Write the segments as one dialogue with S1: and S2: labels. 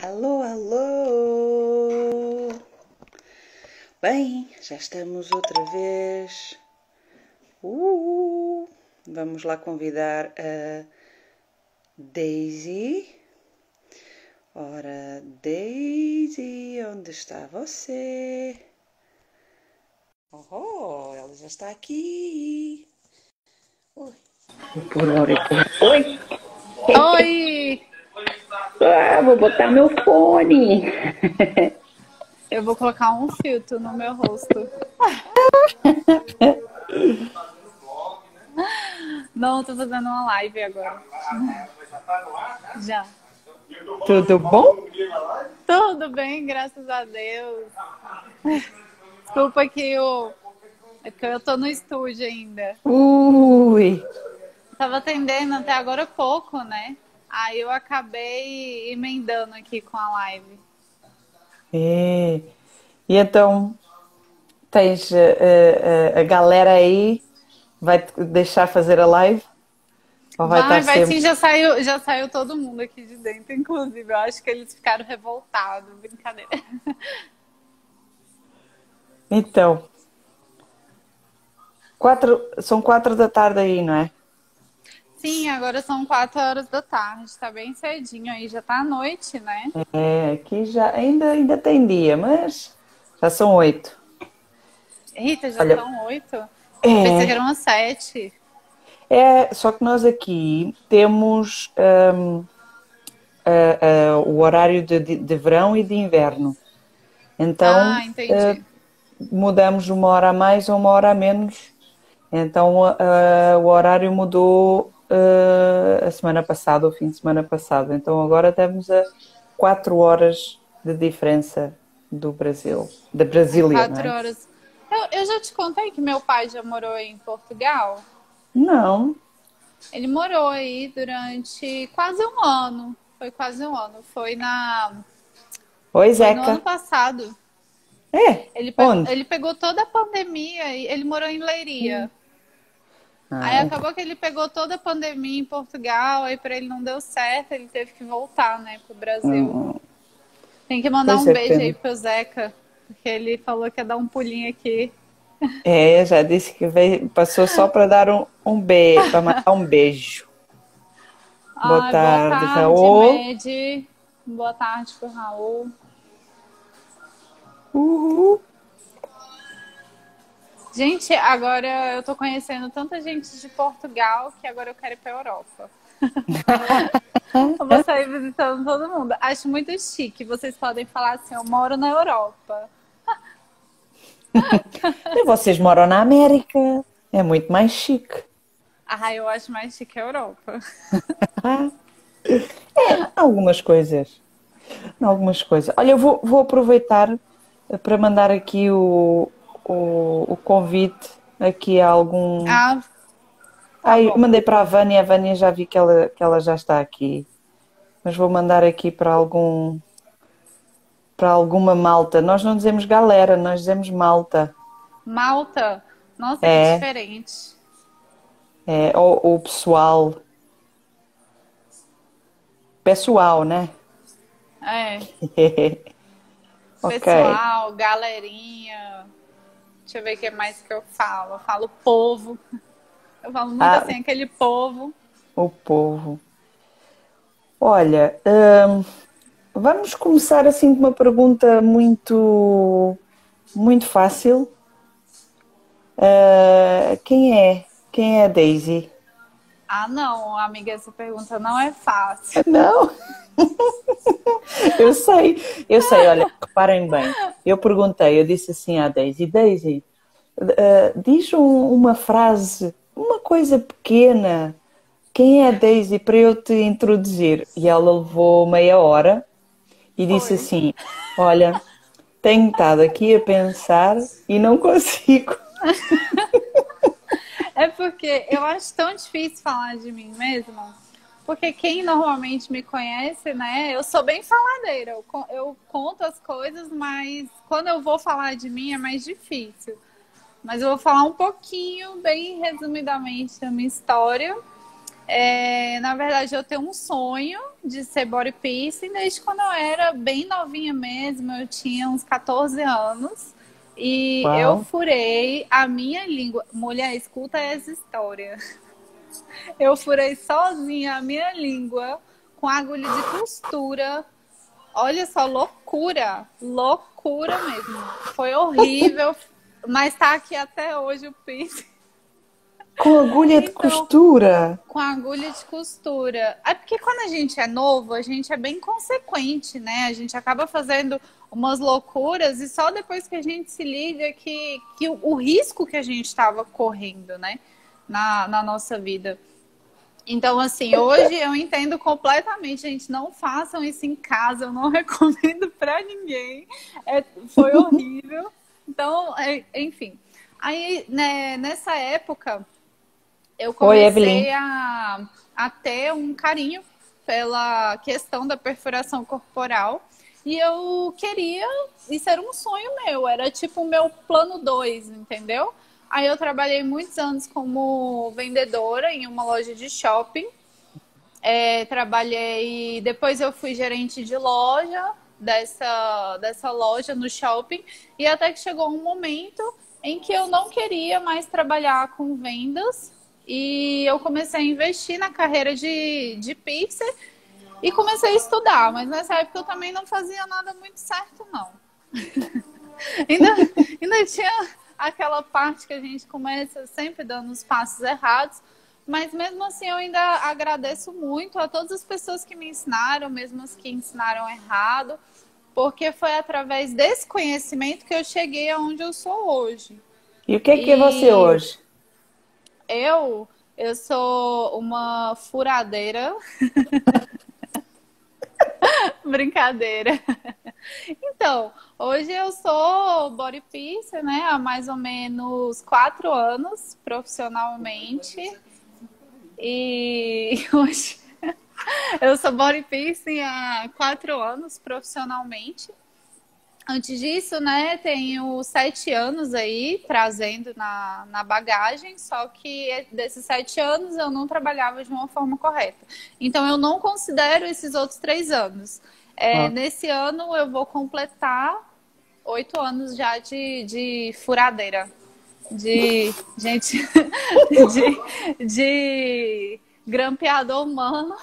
S1: Alô, alô! Bem, já estamos outra vez. Vamos lá convidar a Daisy. Ora, Daisy, onde está você? Oh, ela já está aqui. Oi.
S2: Oi?
S3: Oi!
S2: Vou botar meu fone.
S3: Eu vou colocar um filtro no meu rosto. Não, tô fazendo uma live agora. Já.
S2: Tudo bom?
S3: Tudo bem, graças a Deus. Desculpa é que eu tô no estúdio ainda.
S2: Ui.
S3: Tava atendendo até agora há pouco, né? Aí eu acabei emendando aqui com a live.
S2: É. E então, tens a galera aí, vai-te deixar fazer a live? Ou vai estar
S3: Vai
S2: sempre...
S3: sim, já saiu todo mundo aqui de dentro, inclusive. Eu acho que eles ficaram revoltados, brincadeira.
S2: Então, são 4 da tarde aí, não é?
S3: Sim, agora são 4 horas da tarde, tá bem cedinho aí, já tá à noite, né?
S2: É, aqui já ainda tem dia, mas já são 8.
S3: Eita, já
S2: Olha,
S3: são 8? Eu pensei que
S2: é,
S3: eram umas 7.
S2: só que nós aqui temos o horário de verão e de inverno. Então,
S3: Ah, entendi.
S2: mudamos 1 hora a mais ou 1 hora a menos. Então, o horário mudou a semana passada, o fim de semana passado. Então, agora estamos a 4 horas de diferença do Brasil, da
S3: Ai,
S2: Brasília, não
S3: 4
S2: é?
S3: horas. Eu já te contei que meu pai já morou em Portugal.
S2: Não.
S3: Ele morou aí durante quase um ano. Foi quase um ano.
S2: Oi,
S3: Foi no ano
S2: Zeca.
S3: passado.
S2: É, onde?
S3: Ele pegou toda a pandemia e ele morou em Leiria. Aí
S2: Ah,
S3: acabou que ele pegou toda a pandemia em Portugal, aí pra ele não deu certo, ele teve que voltar, né, pro Brasil.
S2: hum,
S3: Tem que mandar
S2: pois
S3: um
S2: é,
S3: beijo aí
S2: pena.
S3: pro Zeca, porque ele falou que ia dar um pulinho aqui.
S2: É, já disse que passou só para dar para mandar um beijo. Boa
S3: Ai, boa
S2: tarde,
S3: tarde,
S2: Raul.
S3: Medi. Boa tarde pro Raul.
S2: Uhul.
S3: Gente, agora eu tô conhecendo tanta gente de Portugal que agora eu quero ir pra Europa. Eu vou sair visitando todo mundo. Acho muito chique. Vocês podem falar assim, eu moro na Europa.
S2: E vocês moram na América. É muito mais chique.
S3: Ah, eu acho mais chique a Europa.
S2: Ah, algumas coisas. Algumas coisas. Olha, eu vou aproveitar para mandar aqui o convite aqui a algum.
S3: Ah, tá
S2: Ai,
S3: bom.
S2: mandei para a Vânia já vi que ela já está aqui. Mas vou mandar aqui para alguma malta. Nós não dizemos galera, nós dizemos malta.
S3: Malta? Nossa, que
S2: É,
S3: diferente.
S2: ou pessoal. Pessoal, né?
S3: É,
S2: Ok.
S3: pessoal, galerinha. Deixa eu ver o que mais que eu falo. Eu falo povo. Eu falo muito
S2: Ah,
S3: assim, aquele povo.
S2: o povo. Olha, vamos começar assim com uma pergunta muito fácil. Quem é a Daisy?
S3: Ah, não, amiga, essa pergunta não é fácil.
S2: Não, eu sei, olha, reparem bem. Eu disse assim à Daisy, Daisy, diz uma frase, uma coisa pequena. Quem é a Daisy para eu te introduzir? E ela levou meia hora e disse
S3: Foi.
S2: assim: Olha, tenho estado aqui a pensar e não consigo.
S3: É porque eu acho tão difícil falar de mim mesma. Porque quem normalmente me conhece, né? Eu sou bem faladeira. Eu conto as coisas, mas quando eu vou falar de mim é mais difícil. Mas eu vou falar um pouquinho, bem resumidamente, da minha história. Na verdade, eu tenho um sonho de ser body piercing desde quando eu era bem novinha mesmo. Eu tinha uns 14 anos. E eu
S2: Uau.
S3: furei a minha língua. Mulher, escuta essa história. Eu furei sozinha a minha língua com agulha de costura. Olha só, loucura. Loucura mesmo. Foi horrível, mas tá aqui até hoje o piercing.
S2: Com agulha de
S3: Então,
S2: costura.
S3: com agulha de costura. É porque quando a gente é novo, a gente é bem consequente, né? A gente acaba fazendo umas loucuras e só depois que a gente se liga que o risco que a gente estava correndo, né? Na nossa vida. Então, assim, hoje eu entendo completamente, gente, não façam isso em casa, eu não recomendo pra ninguém. Foi horrível. Então, enfim. Aí, né, nessa época, eu
S2: Oi, Evelyn.
S3: comecei a ter um carinho pela questão da perfuração corporal. E eu queria, isso era um sonho meu, era tipo o meu plano 2, entendeu? Aí eu trabalhei muitos anos como vendedora em uma loja de shopping. Trabalhei, depois eu fui gerente de loja dessa loja no shopping. E até que chegou um momento em que eu não queria mais trabalhar com vendas. E eu comecei a investir na carreira de piercer e comecei a estudar. Mas nessa época eu também não fazia nada muito certo, não. ainda tinha aquela parte que a gente começa sempre dando os passos errados. Mas mesmo assim eu ainda agradeço muito a todas as pessoas que me ensinaram, mesmo as que ensinaram errado. Porque foi através desse conhecimento que eu cheguei aonde eu sou hoje.
S2: E o que é você hoje?
S3: Eu sou uma furadeira. Brincadeira. Então, hoje eu sou body piercer, né? Há mais ou menos 4 anos profissionalmente. E hoje eu sou body piercing há 4 anos profissionalmente. Antes disso, né, tenho 7 anos aí trazendo na bagagem, só que desses 7 anos eu não trabalhava de uma forma correta. Então eu não considero esses outros 3 anos. Nesse ano eu vou completar 8 anos já de furadeira. Gente, de grampeador humano.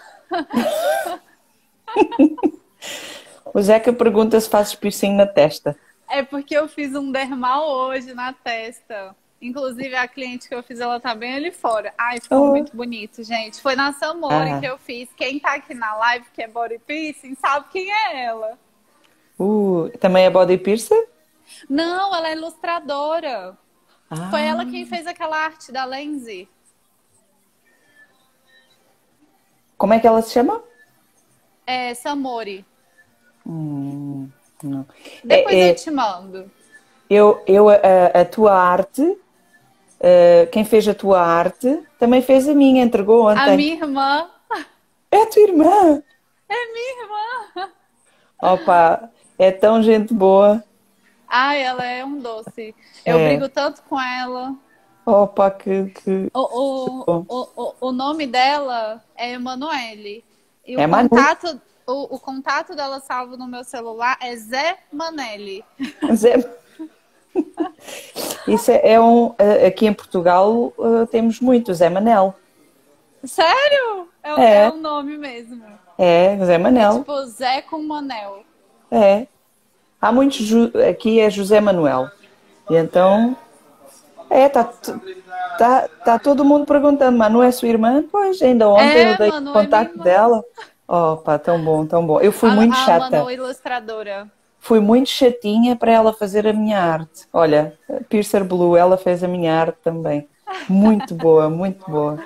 S2: O Zeca pergunta se fazes piercing na testa.
S3: É porque eu fiz um dermal hoje na testa. Inclusive, a cliente que eu fiz, ela tá bem ali fora. Ai, ficou muito bonito, gente. Foi na Samori que eu fiz. Quem tá aqui na live, que é body piercing, sabe quem é ela.
S2: Também é body piercer?
S3: Não, ela é ilustradora. Foi ela quem fez aquela arte da Lenzi.
S2: Como é que ela se chama?
S3: É Samori.
S2: Não.
S3: Depois eu te mando.
S2: A tua arte, quem fez a tua arte, também fez a minha, entregou ontem.
S3: A minha irmã.
S2: É a tua irmã?
S3: É minha irmã.
S2: Opa, é tão gente boa.
S3: Ai, ela é um doce. Eu brigo tanto com ela.
S2: Opa, que...
S3: O nome dela é Emanuele. E o contato dela salvo no meu celular é Zé Manelli.
S2: Zé... Isso aqui em Portugal temos muito, Zé Manel.
S3: Sério? É um nome mesmo.
S2: É, Zé Manel.
S3: É tipo Zé com Manel.
S2: É. Há muitos, aqui é José Manuel. E então, tá todo mundo perguntando, mas não é sua irmã? Pois, ainda ontem eu dei o contacto dela. Opa, tão bom, tão bom. Eu fui muito chata.
S3: A Manu ilustradora.
S2: Fui muito chatinha para ela fazer a minha arte. Olha, Piercer Blue, ela fez a minha arte também. Muito boa, muito boa.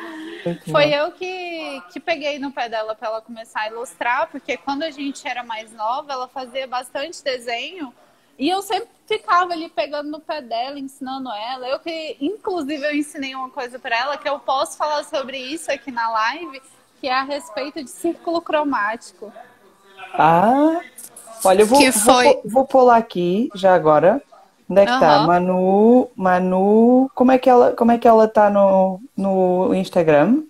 S3: Foi eu que peguei no pé dela para ela começar a ilustrar, porque quando a gente era mais nova, ela fazia bastante desenho e eu sempre ficava ali pegando no pé dela, ensinando ela. Inclusive, eu ensinei uma coisa para ela que eu posso falar sobre isso aqui na live, que é a respeito de círculo cromático.
S2: Olha, eu vou pôr lá aqui, já agora. Onde é que está? Manu, como é que ela está no Instagram?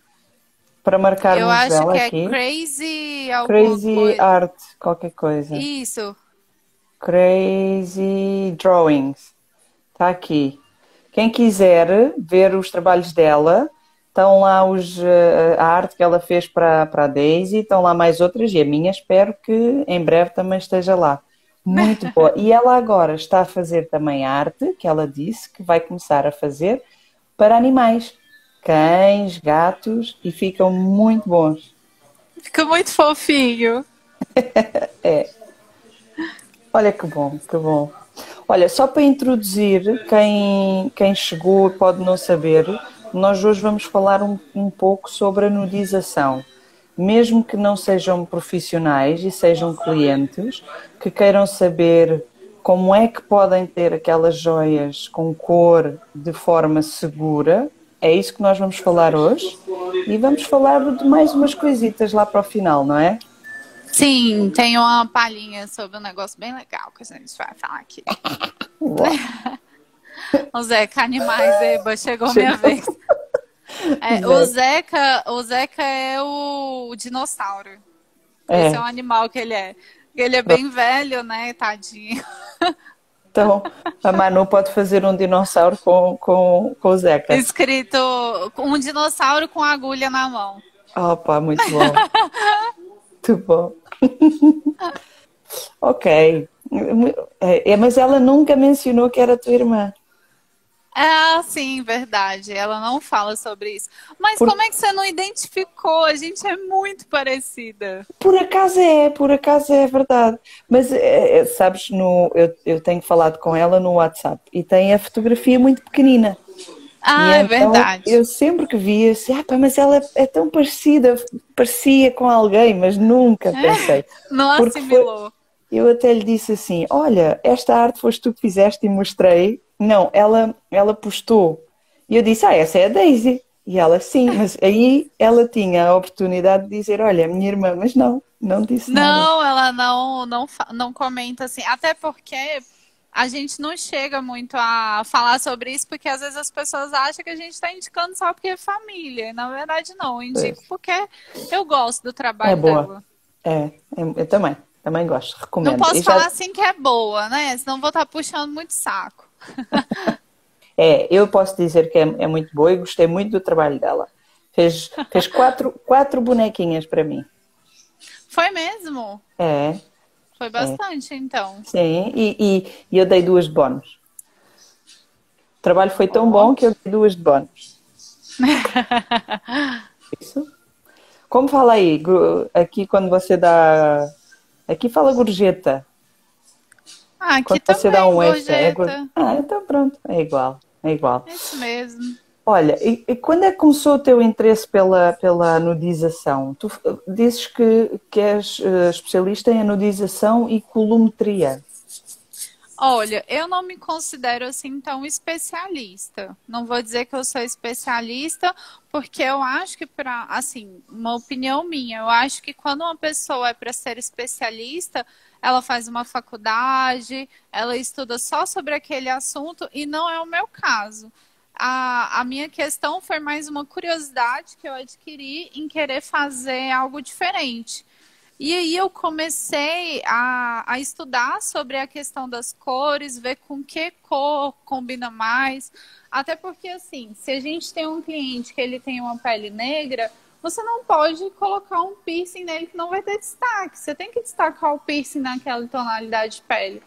S2: para
S3: Eu
S2: marcarmos
S3: acho
S2: ela
S3: que é
S2: aqui.
S3: Crazy alguma
S2: Crazy
S3: coisa.
S2: Art, qualquer coisa.
S3: Isso.
S2: Crazy Drawings. Está aqui. Quem quiser ver os trabalhos dela, estão lá a arte que ela fez para a Daisy, estão lá mais outras e a minha espero que em breve também esteja lá. Muito boa. E ela agora está a fazer também arte, que ela disse que vai começar a fazer para animais, cães, gatos, e ficam muito bons.
S3: Fica muito fofinho.
S2: Olha que bom, que bom. Olha, só para introduzir quem chegou e pode não saber, nós hoje vamos falar um pouco sobre a nudização. Mesmo que não sejam profissionais e sejam clientes, que queiram saber como é que podem ter aquelas joias com cor de forma segura, é isso que nós vamos falar hoje. E vamos falar de mais umas coisitas lá para o final, não é?
S3: Sim, tem uma palhinha sobre um negócio bem legal que a gente vai falar aqui.
S2: Uau.
S3: O Zeca Animais, Eba, chegou minha
S2: Chegou.
S3: vez. O Zeca é o dinossauro. Esse é
S2: É,
S3: um animal que ele é. Ele é bem velho, né, tadinho.
S2: então a Manu pode fazer um dinossauro com o Zeca.
S3: Escrito um dinossauro com agulha na mão.
S2: Opa, muito bom, muito bom. Ok. Mas ela nunca mencionou que era tua irmã.
S3: Ah, sim, verdade. Ela não fala sobre isso. Mas
S2: Por,
S3: como é que você não identificou? A gente é muito parecida.
S2: por acaso é verdade. Mas, sabes, eu tenho falado com ela no WhatsApp e tem a fotografia muito pequenina. E
S3: Ah, é
S2: então
S3: verdade.
S2: eu sempre que via, assim, pá, mas ela é tão parecida, parecia com alguém, mas nunca pensei.
S3: Não
S2: Porque foi,
S3: assimilou.
S2: eu até lhe disse assim: olha, esta arte foste tu que fizeste e mostrei. Não, ela postou. E eu disse: essa é a Daisy. E ela, sim, mas aí ela tinha a oportunidade de dizer: olha, minha irmã, mas não disse nada.
S3: Não, ela não comenta assim. Até porque a gente não chega muito a falar sobre isso, porque às vezes as pessoas acham que a gente está indicando só porque é família. E, na verdade, não. Eu indico
S2: Pois.
S3: porque eu gosto do
S2: É
S3: trabalho
S2: boa.
S3: dela.
S2: Eu também gosto,
S3: Não
S2: recomendo.
S3: posso falar assim que é boa, né? Senão vou estar puxando muito saco.
S2: Eu posso dizer que é muito boa e gostei muito do trabalho dela. Fez quatro bonequinhas para mim.
S3: Foi mesmo?
S2: É,
S3: Foi
S2: é.
S3: bastante, então.
S2: Sim, e eu dei duas de bónus. O trabalho foi tão
S3: Ó.
S2: bom que eu dei duas de bónus. Isso. Como fala aí, aqui quando você dá. Aqui fala gorjeta.
S3: Ah, aqui
S2: Quando você dá
S3: também,
S2: um extra,
S3: gorjeta.
S2: então pronto, é igual, é igual.
S3: É isso mesmo.
S2: Olha, e quando é que começou o teu interesse pela nudização? Tu dizes que és especialista em nudização e columetria.
S3: Olha, eu não me considero assim tão especialista. Não vou dizer que eu sou especialista, porque eu acho que assim, uma opinião minha, eu acho que quando uma pessoa é para ser especialista, ela faz uma faculdade, ela estuda só sobre aquele assunto e não é o meu caso. A minha questão foi mais uma curiosidade que eu adquiri em querer fazer algo diferente. E aí eu comecei a estudar sobre a questão das cores, ver com que cor combina mais. Até porque, assim, se a gente tem um cliente que ele tem uma pele negra, você não pode colocar um piercing nele que não vai ter destaque. Você tem que destacar o piercing naquela tonalidade de pele.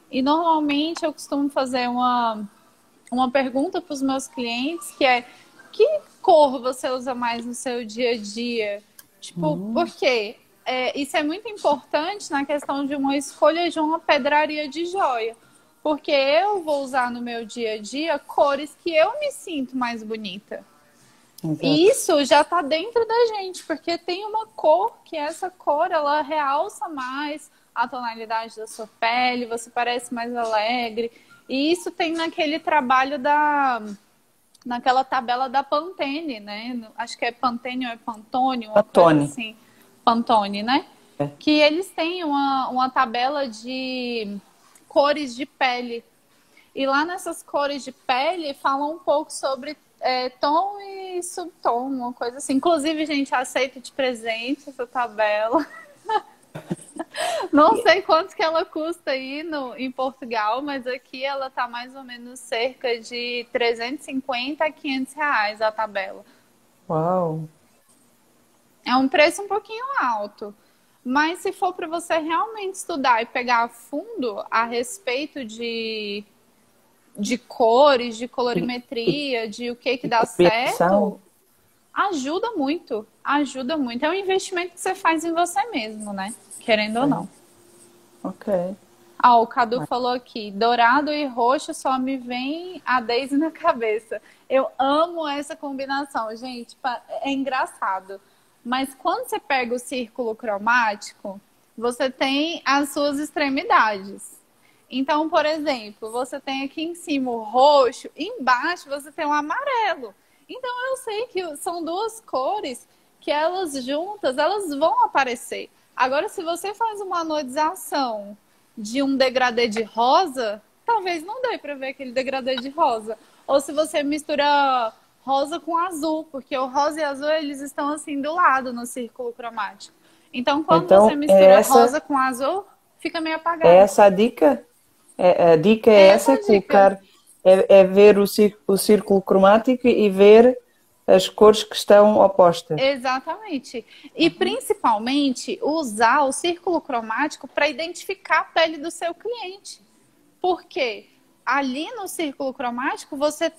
S3: E normalmente eu costumo fazer uma pergunta para os meus clientes, que é: que cor você usa mais no seu dia a dia? Tipo, por quê? Isso é muito importante na questão de uma escolha de uma pedraria de joia. Porque eu vou usar no meu dia a dia cores que eu me sinto mais bonita. E
S2: Exato.
S3: isso já está dentro da gente, porque tem uma cor que essa cor ela realça mais a tonalidade da sua pele, você parece mais alegre. E isso tem naquele trabalho naquela tabela da Pantene, né? Acho que é Pantene ou é Pantone, uma coisa
S2: Tony.
S3: assim. Pantone, né?
S2: É.
S3: Que eles têm uma tabela de cores de pele. E lá nessas cores de pele falam um pouco sobre tom e subtom, uma coisa assim. Inclusive, gente, aceito de presente essa tabela. Não sei quanto que ela custa aí em Portugal, mas aqui ela tá mais ou menos cerca de 350 a 500 reais a tabela.
S2: Uau!
S3: É um preço um pouquinho alto. Mas se for para você realmente estudar e pegar a fundo a respeito de cores, de colorimetria, de o que dá certo, ajuda muito. Ajuda muito. É um investimento que você faz em você mesmo, né? Querendo ou não.
S2: Ok.
S3: O Cadu falou aqui, dourado e roxo só me vem a Daisy na cabeça. Eu amo essa combinação, gente. É engraçado. Mas quando você pega o círculo cromático, você tem as suas extremidades. Então, por exemplo, você tem aqui em cima o roxo, embaixo você tem o amarelo. Então, eu sei que são duas cores que elas juntas, elas vão aparecer. Agora, se você faz uma anodização de um degradê de rosa, talvez não dê para ver aquele degradê de rosa. Ou se você mistura rosa com azul, porque o rosa e azul eles estão assim do lado no círculo cromático. Então, quando você mistura rosa com azul, fica meio apagado.
S2: É essa a dica? A dica é essa, colocar, ver o círculo cromático e ver as cores que estão opostas.
S3: Exatamente. E principalmente usar o círculo cromático para identificar a pele do seu cliente. Por quê? Ali no círculo cromático você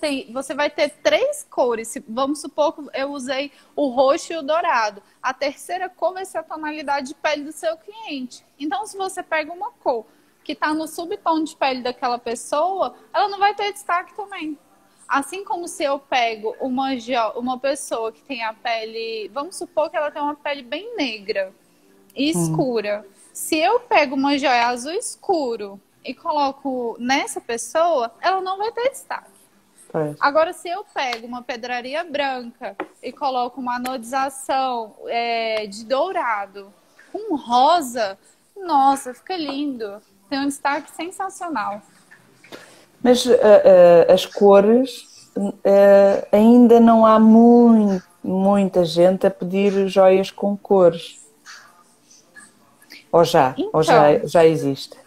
S3: vai ter 3 cores. Vamos supor que eu usei o roxo e o dourado. A terceira cor vai ser a tonalidade de pele do seu cliente. Então, se você pega uma cor que está no subtom de pele daquela pessoa, ela não vai ter destaque também. Assim como se eu pego uma pessoa que tem a pele... Vamos supor que ela tem uma pele bem negra e escura. Se eu pego uma joia azul escuro e coloco nessa pessoa, ela não vai ter destaque. Agora, se eu pego uma pedraria branca e coloco uma anodização de dourado com rosa, nossa, fica lindo. Tem um destaque sensacional.
S2: Mas as cores, ainda não há muita gente a pedir joias com cores. Ou já?
S3: Então,
S2: ou já existe?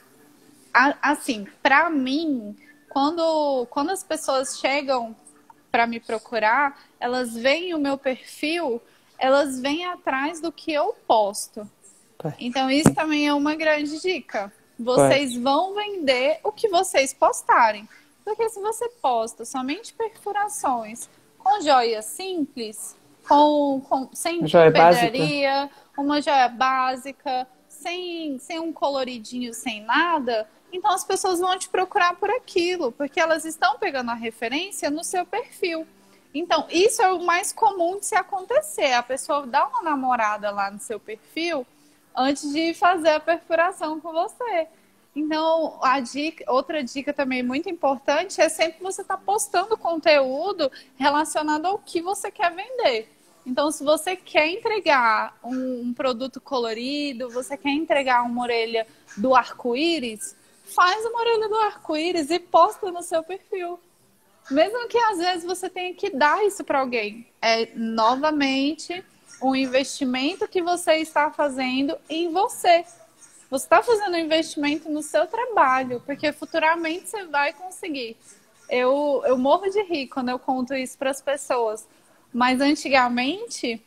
S3: Assim, para mim, quando as pessoas chegam para me procurar, elas veem o meu perfil, elas vêm atrás do que eu posto. Então, isso também é uma grande dica. Vocês vão vender o que vocês postarem. Porque se você posta somente perfurações com joia simples, sem
S2: joia
S3: pedraria, uma joia básica, sem um coloridinho, sem nada, então as pessoas vão te procurar por aquilo, porque elas estão pegando a referência no seu perfil. Então, isso é o mais comum de se acontecer. A pessoa dá uma namorada lá no seu perfil antes de fazer a perfuração com você. Então, outra dica também muito importante é sempre você estar postando conteúdo relacionado ao que você quer vender. Então, se você quer entregar um produto colorido, você quer entregar uma orelha do arco-íris, faz uma orelha do arco-íris e posta no seu perfil. Mesmo que às vezes você tenha que dar isso para alguém. É, novamente, um investimento que você está fazendo em você. Você está fazendo um investimento no seu trabalho, porque futuramente você vai conseguir. Eu morro de rir quando eu conto isso para as pessoas. Mas antigamente,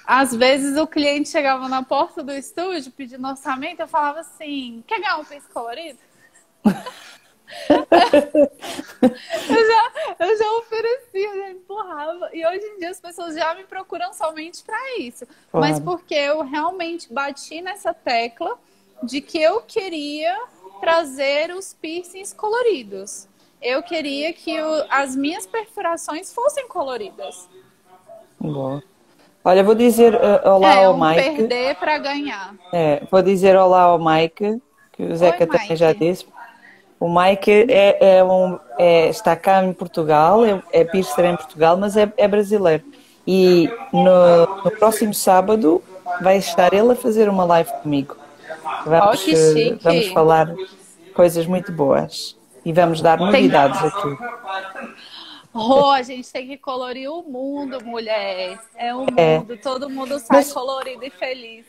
S3: às vezes o cliente chegava na porta do estúdio pedindo orçamento, eu falava assim, quer ganhar um piso colorido? eu já oferecia, já empurrava. E hoje em dia as pessoas já me procuram somente para isso. Mas porque eu realmente bati nessa tecla de que eu queria trazer os piercings coloridos. Eu queria que as minhas perfurações fossem coloridas.
S2: Bom. Olha, vou dizer olá ao Mike.
S3: Perder para ganhar.
S2: Vou dizer olá ao Mike, que o Zeca também já disse. O Mike está cá em Portugal, é piercer em Portugal, mas é brasileiro. E no próximo sábado vai estar ele a fazer uma live comigo. Vamos falar coisas muito boas e vamos dar novidades aqui.
S3: Oh, a gente tem que colorir o mundo, mulher. É o
S2: É.
S3: mundo, todo mundo sai
S2: Mas,
S3: colorido e feliz.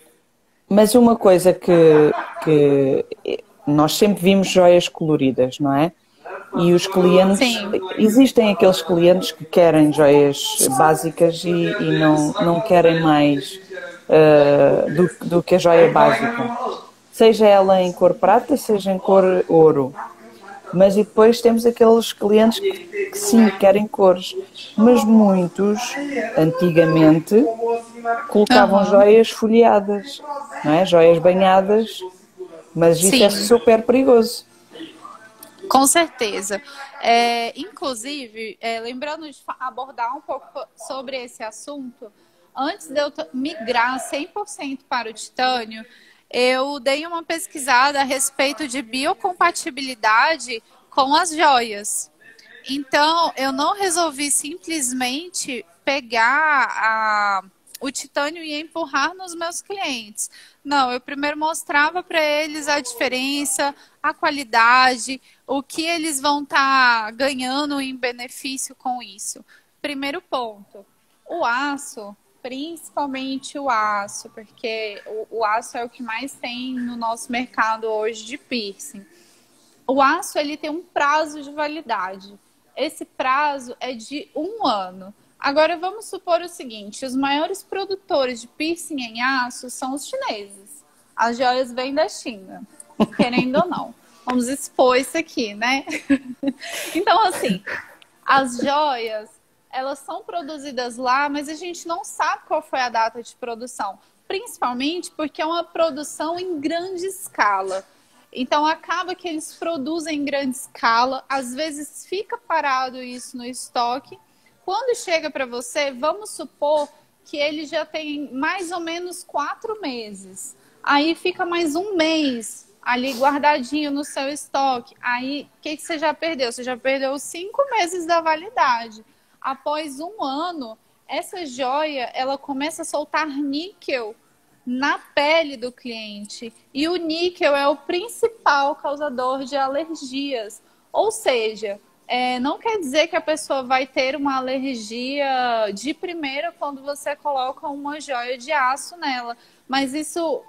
S2: mas uma coisa que nós sempre vimos joias coloridas, não é? E os clientes,
S3: Sim,
S2: existem aqueles clientes que querem joias básicas e não querem mais do que a joia básica. Seja ela em cor prata, seja em cor ouro. Mas e depois temos aqueles clientes que sim, querem cores. Mas muitos, antigamente, colocavam
S3: aham,
S2: joias folheadas, não é? Joias banhadas, mas isso é
S3: sim.
S2: super perigoso.
S3: Com certeza. Inclusive, lembrando de abordar um pouco sobre esse assunto, antes de eu migrar 100% para o titânio, eu dei uma pesquisada a respeito de biocompatibilidade com as joias. Então, eu não resolvi simplesmente pegar o titânio e empurrar nos meus clientes. Não, eu primeiro mostrava para eles a diferença, a qualidade, o que eles vão estar ganhando em benefício com isso. Primeiro ponto, o aço, principalmente o aço, porque o aço é o que mais tem no nosso mercado hoje de piercing. O aço ele tem um prazo de validade. Esse prazo é de 1 ano. Agora vamos supor o seguinte: os maiores produtores de piercing em aço são os chineses. As joias vêm da China, querendo ou não. Vamos expor isso aqui, né? Então, assim, as joias, elas são produzidas lá, mas a gente não sabe qual foi a data de produção. Principalmente porque é uma produção em grande escala. Então, acaba que eles produzem em grande escala, às vezes fica parado isso no estoque. Quando chega para você, vamos supor que ele já tem mais ou menos 4 meses. Aí fica mais 1 mês ali guardadinho no seu estoque. Aí, o que você já perdeu? Você já perdeu os 5 meses da validade. Após 1 ano, essa joia, ela começa a soltar níquel na pele do cliente. E o níquel é o principal causador de alergias. Ou seja, não quer dizer que a pessoa vai ter uma alergia de primeira quando você coloca uma joia de aço nela. Mas isso,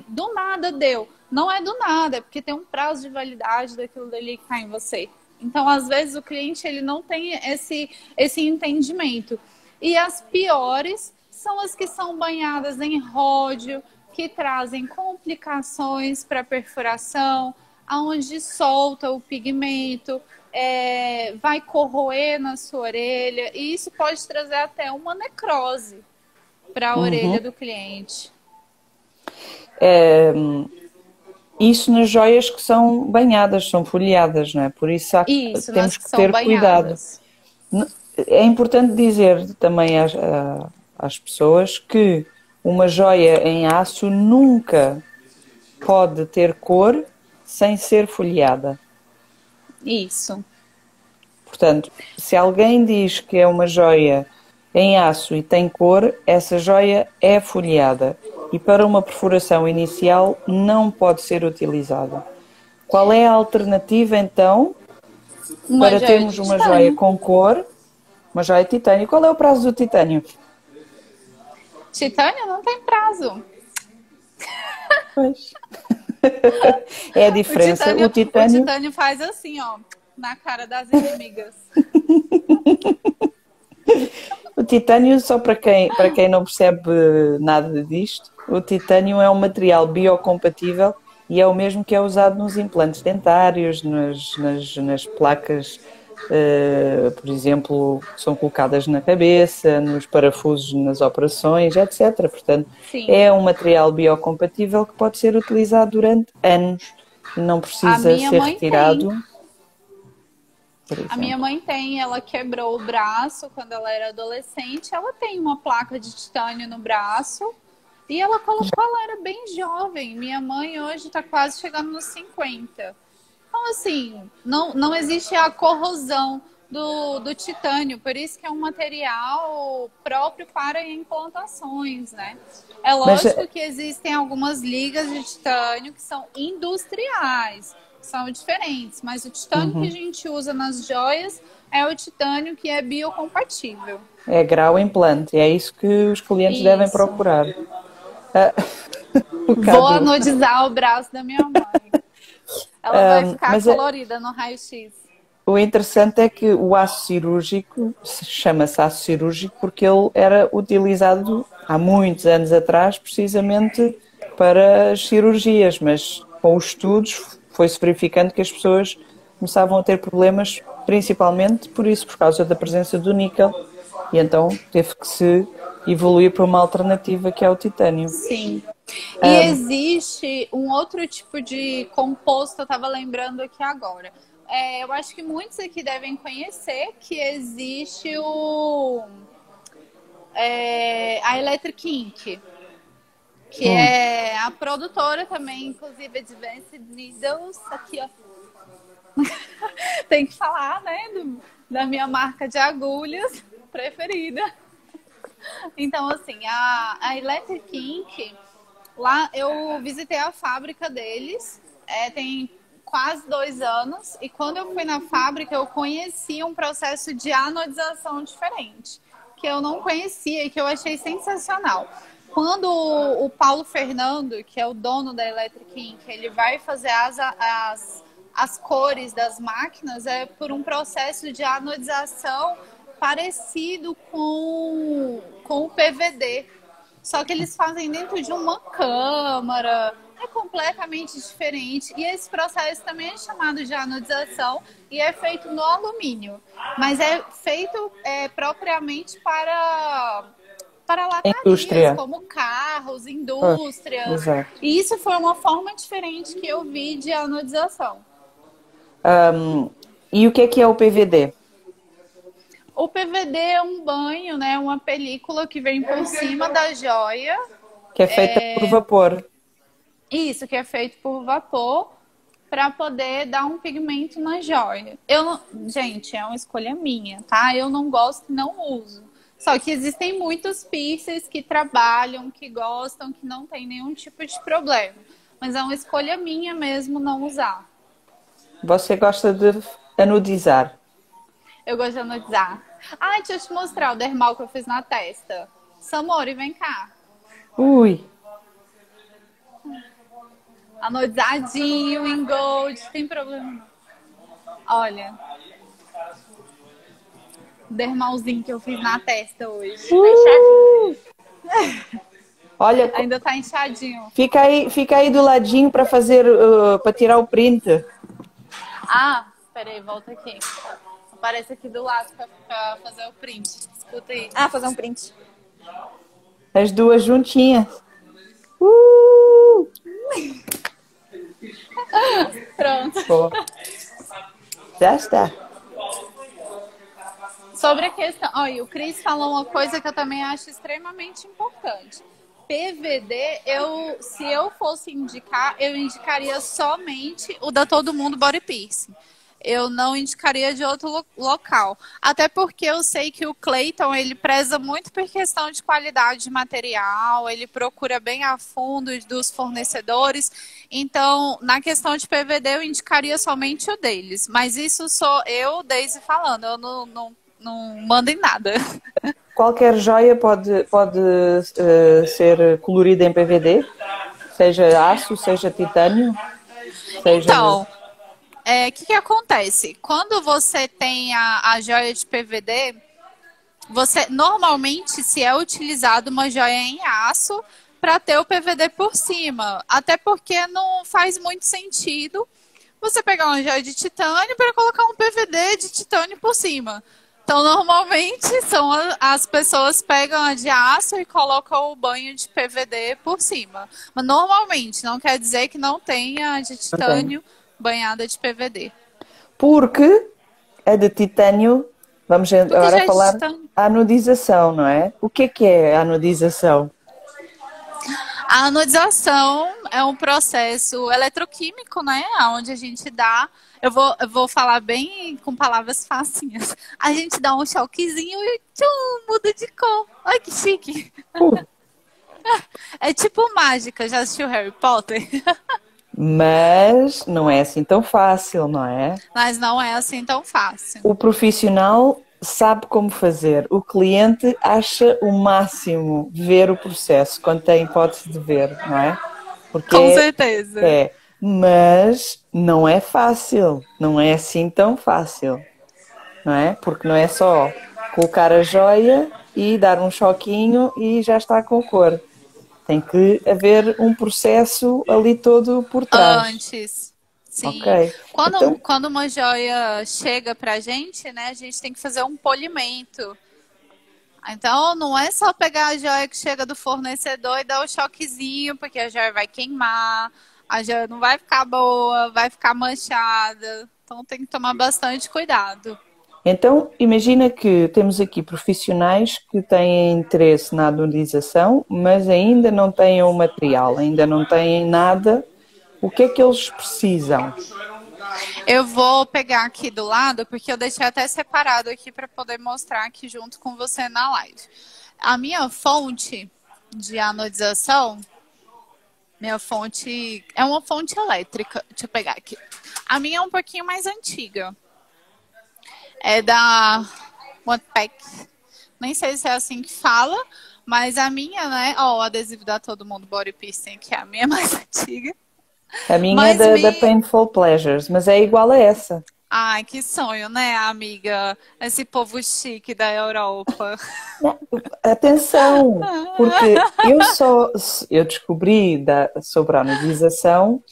S3: do nada deu. Não é do nada, é porque tem um prazo de validade daquilo dali que está em você. Então, às vezes, o cliente ele não tem esse entendimento. E as piores são as que são banhadas em ródio, que trazem complicações para perfuração, aonde solta o pigmento, vai corroer na sua orelha, e isso pode trazer até uma necrose para a orelha do cliente.
S2: Isso nas joias que são banhadas, são folheadas, não é? Por isso
S3: Isso, nas
S2: temos
S3: que
S2: que
S3: são
S2: ter cuidado.
S3: banhadas.
S2: É importante dizer também às pessoas que uma joia em aço nunca pode ter cor sem ser folheada.
S3: Isso.
S2: Portanto, se alguém diz que é uma joia em aço e tem cor, essa joia é folheada e para uma perfuração inicial não pode ser utilizada. Qual é a alternativa então
S3: Uma
S2: para
S3: joia
S2: termos
S3: de
S2: uma joia
S3: titânio.
S2: com cor? Uma joia titânio. Qual é o prazo do titânio?
S3: Titânio não tem prazo.
S2: Pois. É a diferença.
S3: O titânio faz assim, ó, na cara das inimigas.
S2: O titânio, só para quem não percebe nada disto, o titânio é um material biocompatível e é o mesmo que é usado nos implantes dentários, nas placas, por exemplo, que são colocadas na cabeça, nos parafusos nas operações, etc. Portanto,
S3: Sim.
S2: é um material biocompatível que pode ser utilizado durante anos e não
S3: A
S2: precisa
S3: minha
S2: ser
S3: mãe
S2: retirado.
S3: tem.
S2: Por
S3: A minha
S2: exemplo.
S3: mãe tem, ela quebrou o braço quando ela era adolescente. Ela tem uma placa de titânio no braço. E ela colocou, ela era bem jovem. Minha mãe hoje está quase chegando nos 50. Então, assim, não existe a corrosão do titânio. Por isso que é um material próprio para implantações, né? É
S2: Mas
S3: lógico que existem algumas ligas de titânio que são industriais, são diferentes. Mas o titânio que a gente usa nas joias é o titânio que é biocompatível.
S2: É grau implante, é isso que os clientes devem
S3: Isso.
S2: procurar. Ah, o
S3: Vou
S2: Cadu.
S3: anodizar o braço da minha mãe. Ela vai ficar
S2: mas
S3: colorida no raio-x.
S2: o interessante é que o aço cirúrgico chama-se aço cirúrgico porque ele era utilizado há muitos anos atrás precisamente para as cirurgias, mas com os estudos foi-se verificando que as pessoas começavam a ter problemas principalmente por isso, por causa da presença do níquel, e então teve que se evoluir para uma alternativa que é o titânio.
S3: Sim. E existe um outro tipo de composto, eu estava lembrando aqui agora. Eu acho que muitos aqui devem conhecer que existe a Electric Ink, que é a produtora também, inclusive Advanced Needles, aqui ó. Tem que falar, né, da minha marca de agulhas preferida. Então, assim, a Electric Ink, lá eu visitei a fábrica deles, tem quase 2 anos, e quando eu fui na fábrica eu conheci um processo de anodização diferente, que eu não conhecia e que eu achei sensacional. Quando o Paulo Fernando, que é o dono da Electric Ink, ele vai fazer as cores das máquinas, é por um processo de anodização parecido com o PVD. Só que eles fazem dentro de uma câmara, é completamente diferente. E esse processo também é chamado de anodização e é feito no alumínio. Mas é feito propriamente para latarias,
S2: Indústria.
S3: como carros, indústria.
S2: Exato.
S3: E isso foi uma forma diferente que eu vi de anodização.
S2: E o que é o PVD?
S3: O PVD é um banho, né? Uma película que vem por cima da joia.
S2: Que é feita por vapor.
S3: Isso, que é feito por vapor para poder dar um pigmento na joia. Gente, é uma escolha minha, tá? Eu não gosto e não uso. Só que existem muitos piercers que trabalham, que gostam, que não tem nenhum tipo de problema. Mas é uma escolha minha mesmo não usar.
S2: Você gosta de anodizar?
S3: Eu gosto de anodizar. Deixa eu te mostrar o dermal que eu fiz na testa. Samori, vem cá.
S2: Ui!
S3: Anodizadinho, em gold, tem problema não. Olha. O dermalzinho que eu fiz na testa hoje.
S2: Olha,
S3: ainda tá inchadinho.
S2: Fica aí do ladinho para fazer, para tirar o print.
S3: Peraí, volta aqui. Aparece aqui do lado pra fazer o print. Escuta aí.
S1: Fazer um print.
S2: As duas juntinhas.
S3: Pronto.
S2: Pô. Já está.
S3: Sobre a questão... Olha, o Cris falou uma coisa que eu também acho extremamente importante. PVD, se eu fosse indicar, eu indicaria somente o da Todo Mundo Body Piercing. Eu não indicaria de outro local. Até porque eu sei que o Clayton, ele preza muito por questão de qualidade de material, ele procura bem a fundo dos fornecedores. Então, na questão de PVD, eu indicaria somente o deles. Mas isso sou eu, Daisy, falando. Eu não mando em nada.
S2: Qualquer joia pode ser colorida em PVD? Seja aço, seja titânio?
S3: Então... O que acontece? Quando você tem a joia de PVD, normalmente se é utilizado uma joia em aço para ter o PVD por cima. Até porque não faz muito sentido você pegar uma joia de titânio para colocar um PVD de titânio por cima. Então, normalmente, as pessoas pegam a de aço e colocam o banho de PVD por cima. Mas normalmente, não quer dizer que não tenha a de titânio banhada de PVD.
S2: Porque a de titânio, vamos agora falar a anodização, não é? O que é a anodização?
S3: A anodização é um processo eletroquímico, né? Onde a gente dá... Eu vou falar bem com palavras facinhas. A gente dá um choquezinho e muda de cor. Olha que chique. É tipo mágica. Já assistiu Harry Potter?
S2: Mas não é assim tão fácil, não é?
S3: Mas não é assim tão fácil.
S2: O profissional sabe como fazer. O cliente acha o máximo ver o processo quando tem hipótese de ver, não é? Porque
S3: Com certeza.
S2: mas não é fácil, não é assim tão fácil, não é? Porque não é só colocar a joia e dar um choquinho e já está com cor. Tem que haver um processo ali todo por trás.
S3: Antes. Sim.
S2: Ok. Então,
S3: Quando uma joia chega pra gente, né, a gente tem que fazer um polimento. Então, não é só pegar a joia que chega do fornecedor e dar o choquezinho, porque a joia vai queimar, a joia não vai ficar boa, vai ficar manchada. Então, tem que tomar bastante cuidado.
S2: Então, imagina que temos aqui profissionais que têm interesse na anodização, mas ainda não têm o material, ainda não têm nada. O que é que eles precisam?
S3: Eu vou pegar aqui do lado, porque eu deixei até separado aqui para poder mostrar aqui junto com você na live. A minha fonte de anodização, minha fonte é uma fonte elétrica. Deixa eu pegar aqui. A minha é um pouquinho mais antiga. É da OnePack. Nem sei se é assim que fala, mas a minha, né? Ó, o adesivo da Todo Mundo Body Piercing, que é a minha mais antiga.
S2: A minha
S3: Mas
S2: é da Painful Pleasures, mas é igual a essa.
S3: Ai, que sonho, né, amiga? Esse povo chique da Europa.
S2: Atenção, porque eu descobri sobre a anodização.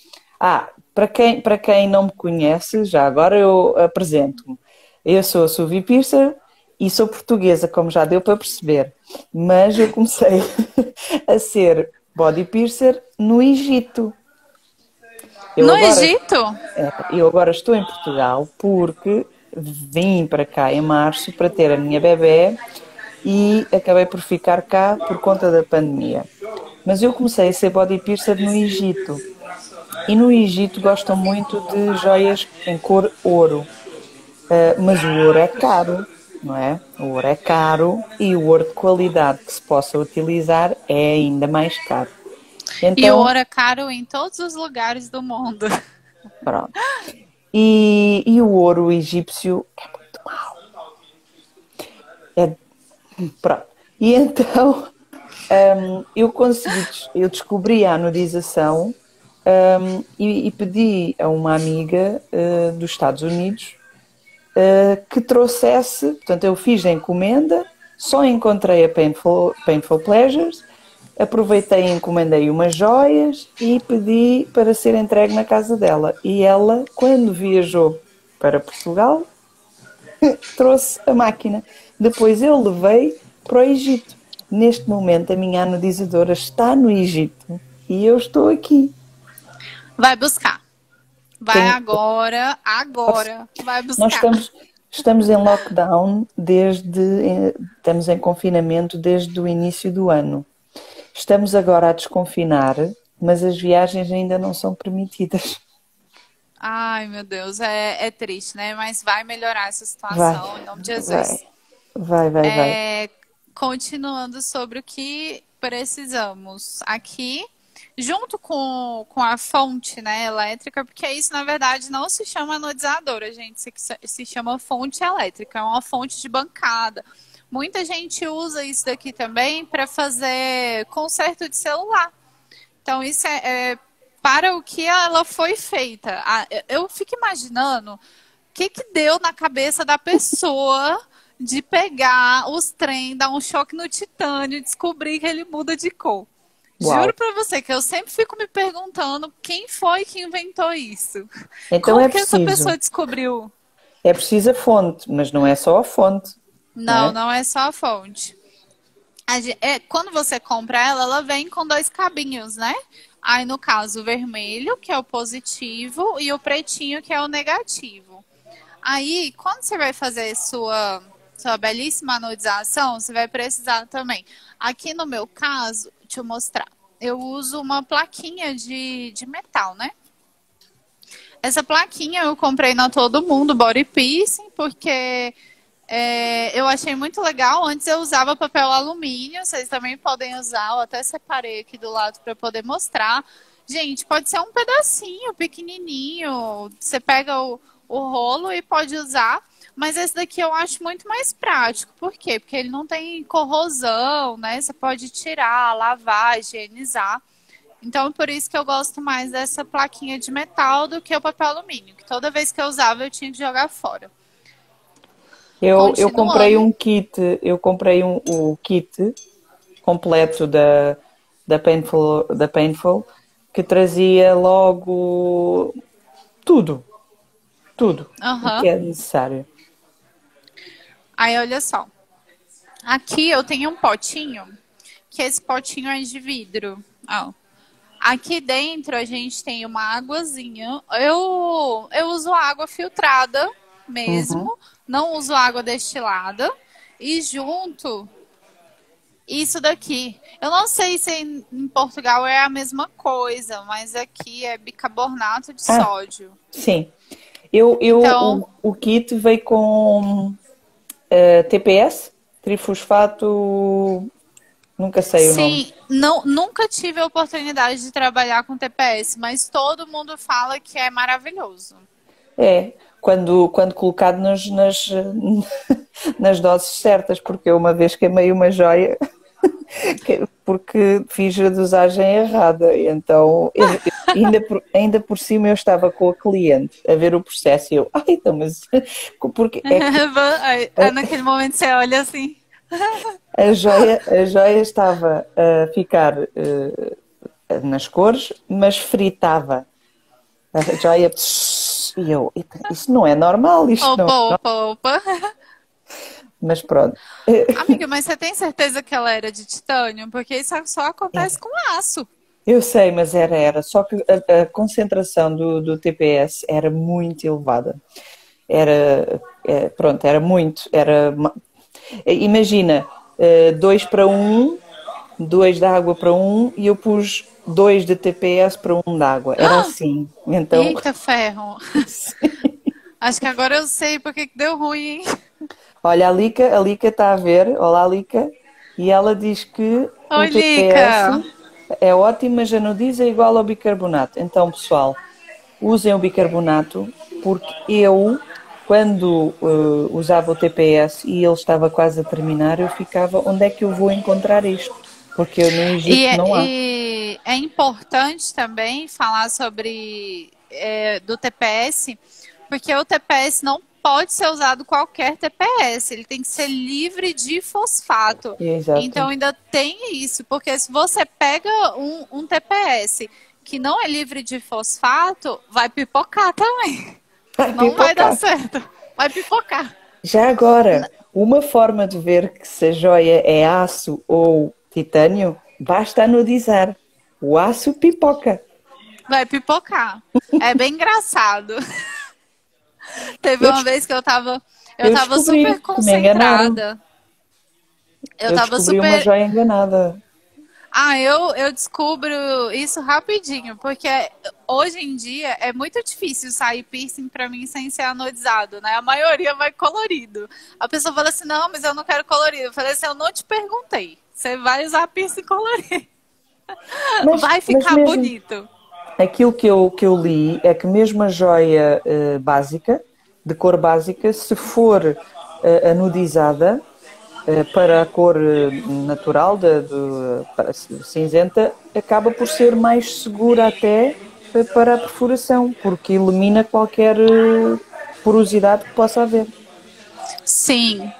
S2: Para quem não me conhece, já agora eu apresento-me. Eu sou a Suvi Piercer e sou portuguesa, como já deu para perceber. Mas eu comecei a ser body piercer no Egito.
S3: Egito?
S2: Eu agora estou em Portugal porque vim para cá em março para ter a minha bebé e acabei por ficar cá por conta da pandemia. Mas eu comecei a ser body piercer no Egito. E no Egito gostam muito de joias em cor ouro. Mas o ouro é caro, não é? O ouro é caro e o ouro de qualidade que se possa utilizar é ainda mais caro. Então,
S3: e o ouro é caro em todos os lugares do mundo.
S2: Pronto. E o ouro egípcio é muito mau. Pronto. E então eu descobri a anodização e pedi a uma amiga dos Estados Unidos que trouxesse, portanto eu fiz a encomenda, só encontrei a Painful Pleasures, aproveitei e encomendei umas joias e pedi para ser entregue na casa dela. E ela, quando viajou para Portugal, trouxe a máquina. Depois eu levei para o Egito. Neste momento a minha anodizadora está no Egito e eu estou aqui.
S3: Vai buscar. Vai agora, vai buscar.
S2: Nós estamos em lockdown estamos em confinamento desde o início do ano. Estamos agora a desconfinar, mas as viagens ainda não são permitidas.
S3: Ai, meu Deus, é triste, né? Mas vai melhorar essa situação, em nome de Jesus.
S2: Vai.
S3: Continuando sobre o que precisamos aqui, junto com a fonte, né, elétrica, porque isso, na verdade, não se chama anodizadora, gente. Isso se chama fonte elétrica, é uma fonte de bancada. Muita gente usa isso daqui também para fazer conserto de celular. Então, isso é para o que ela foi feita. Eu fico imaginando o que deu na cabeça da pessoa de pegar os trem, dar um choque no titânio e descobrir que ele muda de cor.
S2: Uau.
S3: Juro para você que eu sempre fico me perguntando quem foi que inventou isso.
S2: Então
S3: Como que essa pessoa descobriu?
S2: É preciso a fonte, mas não é só a fonte.
S3: Não é só a fonte. Quando você compra ela vem com 2 cabinhos, né? Aí, no caso, o vermelho, que é o positivo, e o pretinho, que é o negativo. Aí, quando você vai fazer sua belíssima anodização, você vai precisar também. Aqui no meu caso, deixa eu mostrar. Eu uso uma plaquinha de metal, né? Essa plaquinha eu comprei na Todo Mundo Body Piercing, porque eu achei muito legal. Antes eu usava papel alumínio, vocês também podem usar. Eu até separei aqui do lado para poder mostrar. Gente, pode ser um pedacinho pequenininho. Você pega o rolo e pode usar. Mas esse daqui eu acho muito mais prático. Por quê? Porque ele não tem corrosão, né? Você pode tirar, lavar, higienizar. Então, por isso que eu gosto mais dessa plaquinha de metal do que o papel alumínio. Que toda vez que eu usava, eu tinha que jogar fora.
S2: Eu comprei um kit, o kit completo da Painful, que trazia logo tudo o que é necessário.
S3: Aí, olha só. Aqui eu tenho um potinho, que esse potinho é de vidro. Ó. Aqui dentro a gente tem uma águazinha. Eu uso água filtrada mesmo, não uso água destilada. E junto, isso daqui. Eu não sei se em Portugal é a mesma coisa, mas aqui é bicarbonato de sódio.
S2: Sim.
S3: Então,
S2: o kit veio com TPS, trifosfato, nunca sei o nome.
S3: sim, nunca tive a oportunidade de trabalhar com TPS, mas todo mundo fala que é maravilhoso.
S2: É, quando colocado nas doses certas, porque eu uma vez queimei uma joia porque fiz a dosagem errada. Então, ainda por cima eu estava com a cliente a ver o processo e eu, então, mas porque
S3: Naquele momento você olha assim.
S2: a joia estava a ficar nas cores, mas fritava. A joia e eu, isso não é normal, isto não.
S3: Opa.
S2: Mas pronto.
S3: Amiga, mas você tem certeza que ela era de titânio? Porque isso só acontece com aço.
S2: Eu sei, mas era. Só que a concentração do TPS era muito elevada. Era muito. Imagina, 2 para 1, 2 de água para 1 e eu pus 2 de TPS para 1 de água. Era assim. Então...
S3: Eita ferro! Acho que agora eu sei porque que deu ruim, hein?
S2: Olha, a Lica está a ver. Olá, Lica. E ela diz que
S3: Oi,
S2: o TPS é ótimo, mas a Nudiz é igual ao bicarbonato. Então, pessoal, usem o bicarbonato, porque eu, quando usava o TPS e ele estava quase a terminar, eu ficava, onde é que eu vou encontrar isto? Porque no Egito não há.
S3: E é importante também falar sobre do TPS, porque o TPS não pode ser usado qualquer TPS, ele tem que ser livre de fosfato.
S2: Exato.
S3: Então ainda tem isso, porque se você pega um TPS que não é livre de fosfato, vai pipocar também. Não vai dar certo, vai pipocar.
S2: Já agora, uma forma de ver que se a joia é aço ou titânio, basta anodizar. O aço pipoca.
S3: Vai pipocar. É bem engraçado. Teve uma vez que eu tava super concentrada.
S2: Eu descobri uma joia enganada.
S3: Eu descubro isso rapidinho, porque hoje em dia é muito difícil sair piercing pra mim sem ser anodizado, né? A maioria vai colorido. A pessoa fala assim, não, mas eu não quero colorido. Eu falei assim, eu não te perguntei. Você vai usar piercing colorido. Vai ficar bonito.
S2: Aquilo que eu li é que mesmo a joia básica, de cor básica, se for anodizada para a cor natural, para cinzenta, acaba por ser mais segura até para a perfuração, porque elimina qualquer porosidade que possa haver.
S3: Sim,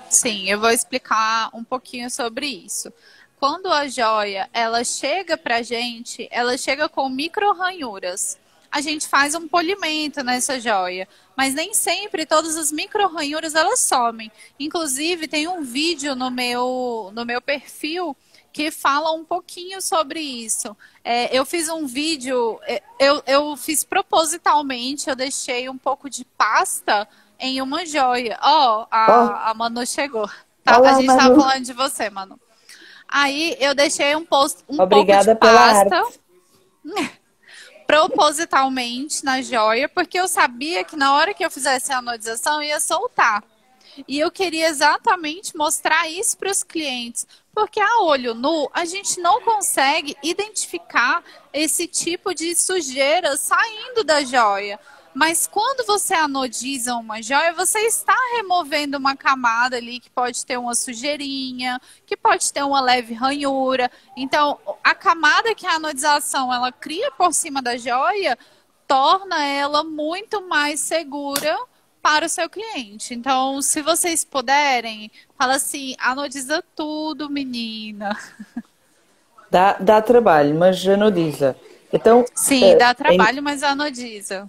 S3: eu vou explicar um pouquinho sobre isso. Quando a joia, ela chega pra gente, ela chega com micro ranhuras. A gente faz um polimento nessa joia, mas nem sempre todas as micro ranhuras elas somem. Inclusive, tem um vídeo no meu perfil que fala um pouquinho sobre isso. Eu fiz um vídeo, eu fiz propositalmente, eu deixei um pouco de pasta em uma joia. A Manu chegou. Tá?
S2: Olá,
S3: a gente
S2: Manu.
S3: tava falando de você, Manu. Aí eu deixei um pouco de
S2: pasta pela arte.
S3: Propositalmente na joia, porque eu sabia que na hora que eu fizesse a anodização ia soltar. E eu queria exatamente mostrar isso para os clientes, porque a olho nu a gente não consegue identificar esse tipo de sujeira saindo da joia. Mas quando você anodiza uma joia, você está removendo uma camada ali que pode ter uma sujeirinha, que pode ter uma leve ranhura. Então, a camada que a anodização ela cria por cima da joia torna ela muito mais segura para o seu cliente. Então, se vocês puderem, fala assim, anodiza tudo, menina.
S2: Dá trabalho, mas anodiza. Então,
S3: Sim, dá trabalho, mas anodiza.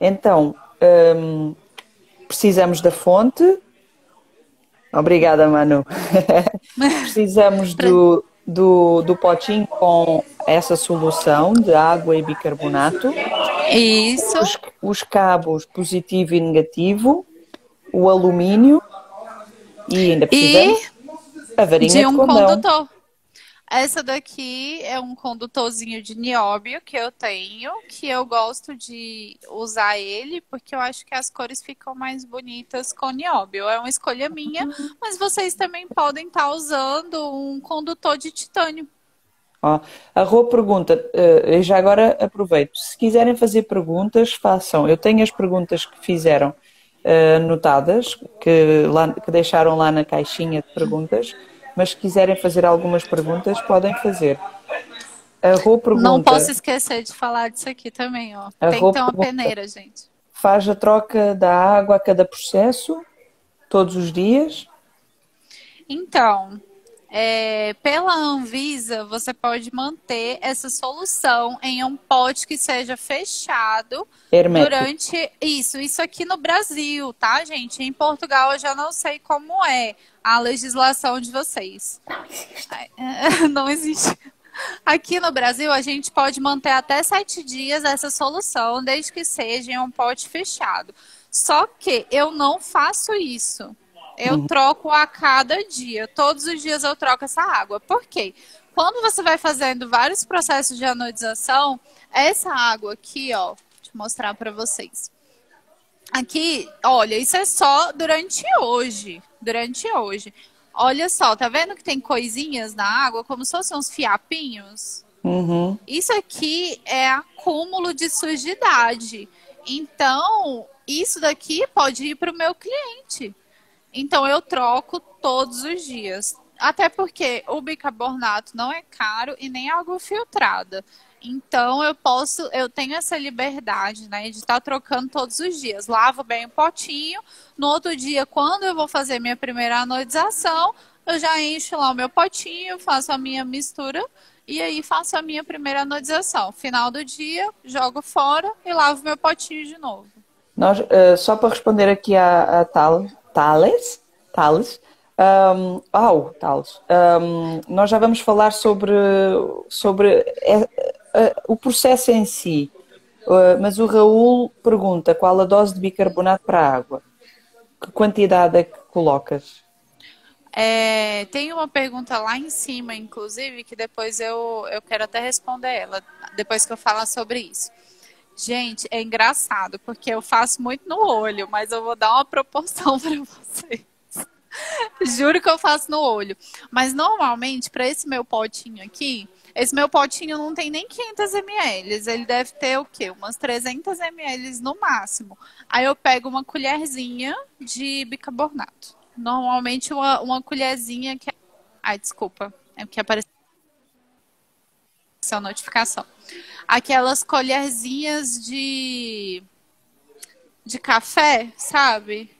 S2: Então, precisamos da fonte. Obrigada, Manu. Precisamos do potinho com essa solução de água e bicarbonato.
S3: Isso.
S2: Os cabos positivo e negativo. O alumínio. E ainda precisamos a varinha
S3: de um
S2: de condão.
S3: condutor. Essa daqui é um condutorzinho de nióbio que eu tenho, que eu gosto de usar ele, porque eu acho que as cores ficam mais bonitas com nióbio. É uma escolha minha, mas vocês também podem estar usando um condutor de titânio.
S2: Ó, a Rô pergunta, já agora aproveito, se quiserem fazer perguntas, façam. Eu tenho as perguntas que fizeram anotadas, que deixaram lá na caixinha de perguntas. Mas se quiserem fazer algumas perguntas, podem fazer. A Rô pergunta...
S3: Não posso esquecer de falar disso aqui também, ó. Tem que ter uma peneira, gente.
S2: Faz a troca da água a cada processo? Todos os dias?
S3: Então, pela Anvisa, você pode manter essa solução em um pote que seja fechado
S2: hermético.
S3: Durante isso aqui no Brasil, tá, gente? Em Portugal eu já não sei como é a legislação de vocês. Não existe. Aqui no Brasil a gente pode manter até 7 dias essa solução, desde que seja em um pote fechado. Só que eu não faço isso. Eu troco a cada dia. Todos os dias eu troco essa água. Por quê? Quando você vai fazendo vários processos de anodização, essa água aqui, ó, deixa eu mostrar para vocês. Aqui, olha, isso é só durante hoje. Durante hoje. Olha só, tá vendo que tem coisinhas na água, como se fossem uns fiapinhos?
S2: Uhum.
S3: Isso aqui é acúmulo de sujidade. Então, isso daqui pode ir para o meu cliente. Então, eu troco todos os dias. Até porque o bicarbonato não é caro e nem água filtrada. Então, eu tenho essa liberdade, né, de estar trocando todos os dias. Lavo bem o potinho. No outro dia, quando eu vou fazer minha primeira anodização, eu já encho lá o meu potinho, faço a minha mistura e aí faço a minha primeira anodização. Final do dia, jogo fora e lavo meu potinho de novo.
S2: Nós, só para responder aqui a Thales, nós já vamos falar sobre o processo em si, mas o Raul pergunta qual a dose de bicarbonato para a água? Que quantidade é que colocas?
S3: Tem uma pergunta lá em cima, inclusive, que depois eu quero até responder ela, depois que eu falar sobre isso. Gente, é engraçado, porque eu faço muito no olho, mas eu vou dar uma proporção para vocês. Juro que eu faço no olho. Mas normalmente, para esse meu potinho aqui, esse meu potinho não tem nem 500 ml. Ele deve ter o quê? Umas 300 ml no máximo. Aí eu pego uma colherzinha de bicarbonato. Normalmente uma colherzinha que... Ai, desculpa. É porque apareceu a notificação. Aquelas colherzinhas de café, sabe?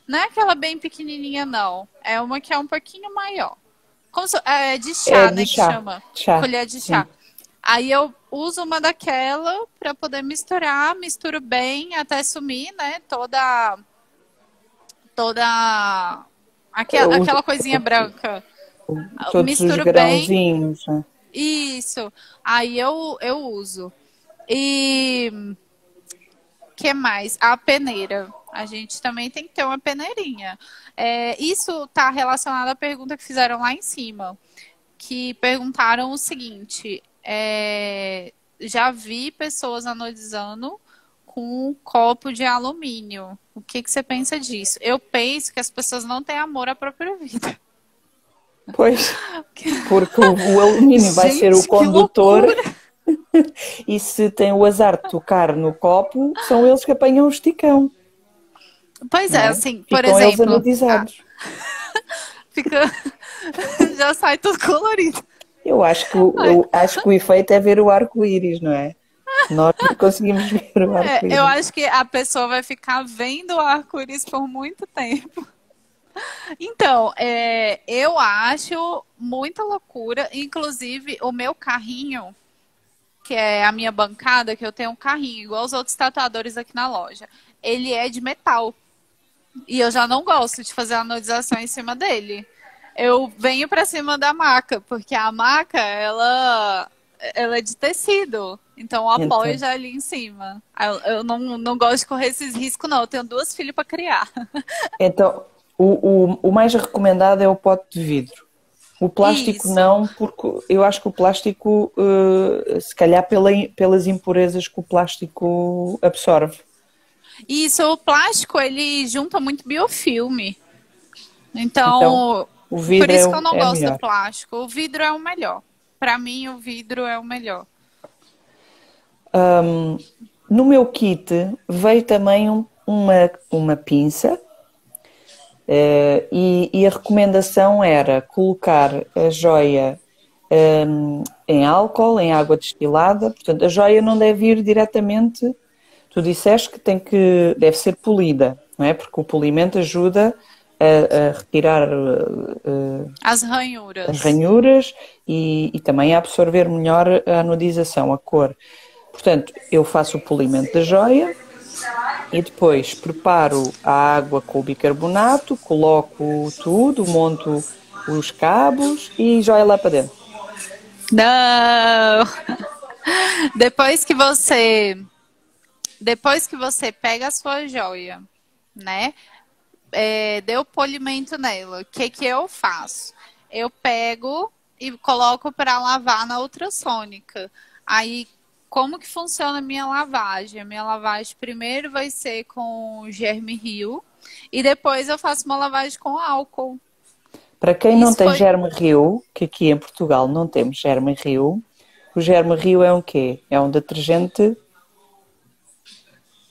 S3: Não é aquela bem pequenininha, não. É uma que é um pouquinho maior. É de chá, né? Que chama.
S2: Chá.
S3: Colher de chá. Sim. Aí eu uso uma daquela para poder misturar. Misturo bem até sumir, né? Toda aquela coisinha branca.
S2: Todos
S3: misturo
S2: os grãozinhos.
S3: Bem. Isso. Aí eu uso. E que mais? A peneira. A gente também tem que ter uma peneirinha. Isso está relacionado à pergunta que fizeram lá em cima. Que perguntaram o seguinte. Já vi pessoas analisando com um copo de alumínio. O que você pensa disso? Eu penso que as pessoas não têm amor à própria vida.
S2: Pois, porque o alumínio vai ser o
S3: Gente, que
S2: condutor
S3: loucura!
S2: e se tem o azar de tocar no copo, são eles que apanham o esticão,
S3: Pois
S2: não
S3: é,
S2: é?
S3: assim, por
S2: Ficam eles
S3: exemplo,
S2: anodizados.
S3: fica... já sai tudo colorido.
S2: Eu acho que o efeito é ver o arco-íris, não é? Nós não conseguimos ver o
S3: Eu
S2: arco-íris.
S3: acho que a pessoa vai ficar vendo o arco-íris por muito tempo. Então, eu acho muita loucura. Inclusive, o meu carrinho, que é a minha bancada, que eu tenho um carrinho, igual os outros tatuadores aqui na loja, ele é de metal. E eu já não gosto de fazer a anodização em cima dele. Eu venho pra cima da maca, porque a maca, ela é de tecido. Então o apoio
S2: Então,
S3: já é ali em cima. Eu não gosto de correr esses riscos, não. Eu tenho 2 filhas para criar.
S2: então o mais recomendado é o pote de vidro. O plástico
S3: Isso.
S2: não, porque eu acho que o plástico, se calhar pelas impurezas que o plástico absorve.
S3: Isso, o plástico, ele junta muito biofilme.
S2: Então,
S3: Então,
S2: o
S3: por
S2: vidro
S3: isso que eu não
S2: é
S3: gosto do
S2: melhor.
S3: plástico. O vidro é o melhor. Para mim, o vidro é o melhor.
S2: No meu kit veio também uma pinça, e a recomendação era colocar a joia em álcool, em água destilada. Portanto, a joia não deve ir diretamente. Tu disseste que deve ser polida, não é? Porque o polimento ajuda a retirar
S3: As
S2: as
S3: ranhuras.
S2: ranhuras e também a absorver melhor a anodização, a cor. Portanto, eu faço o polimento da joia e depois preparo a água com o bicarbonato, coloco tudo, monto os cabos e joia lá para dentro.
S3: Não! Depois que você, depois que você pega a sua joia, né? Deu polimento nela. O que que eu faço? Eu pego e coloco para lavar na ultrassônica. Aí, como que funciona a minha lavagem? A minha lavagem primeiro vai ser com Germe Rio e depois eu faço uma lavagem com álcool.
S2: Para quem não
S3: Isso
S2: tem
S3: foi
S2: Germe Rio, que aqui em Portugal não temos Germe Rio, o Germe Rio é um quê? É um detergente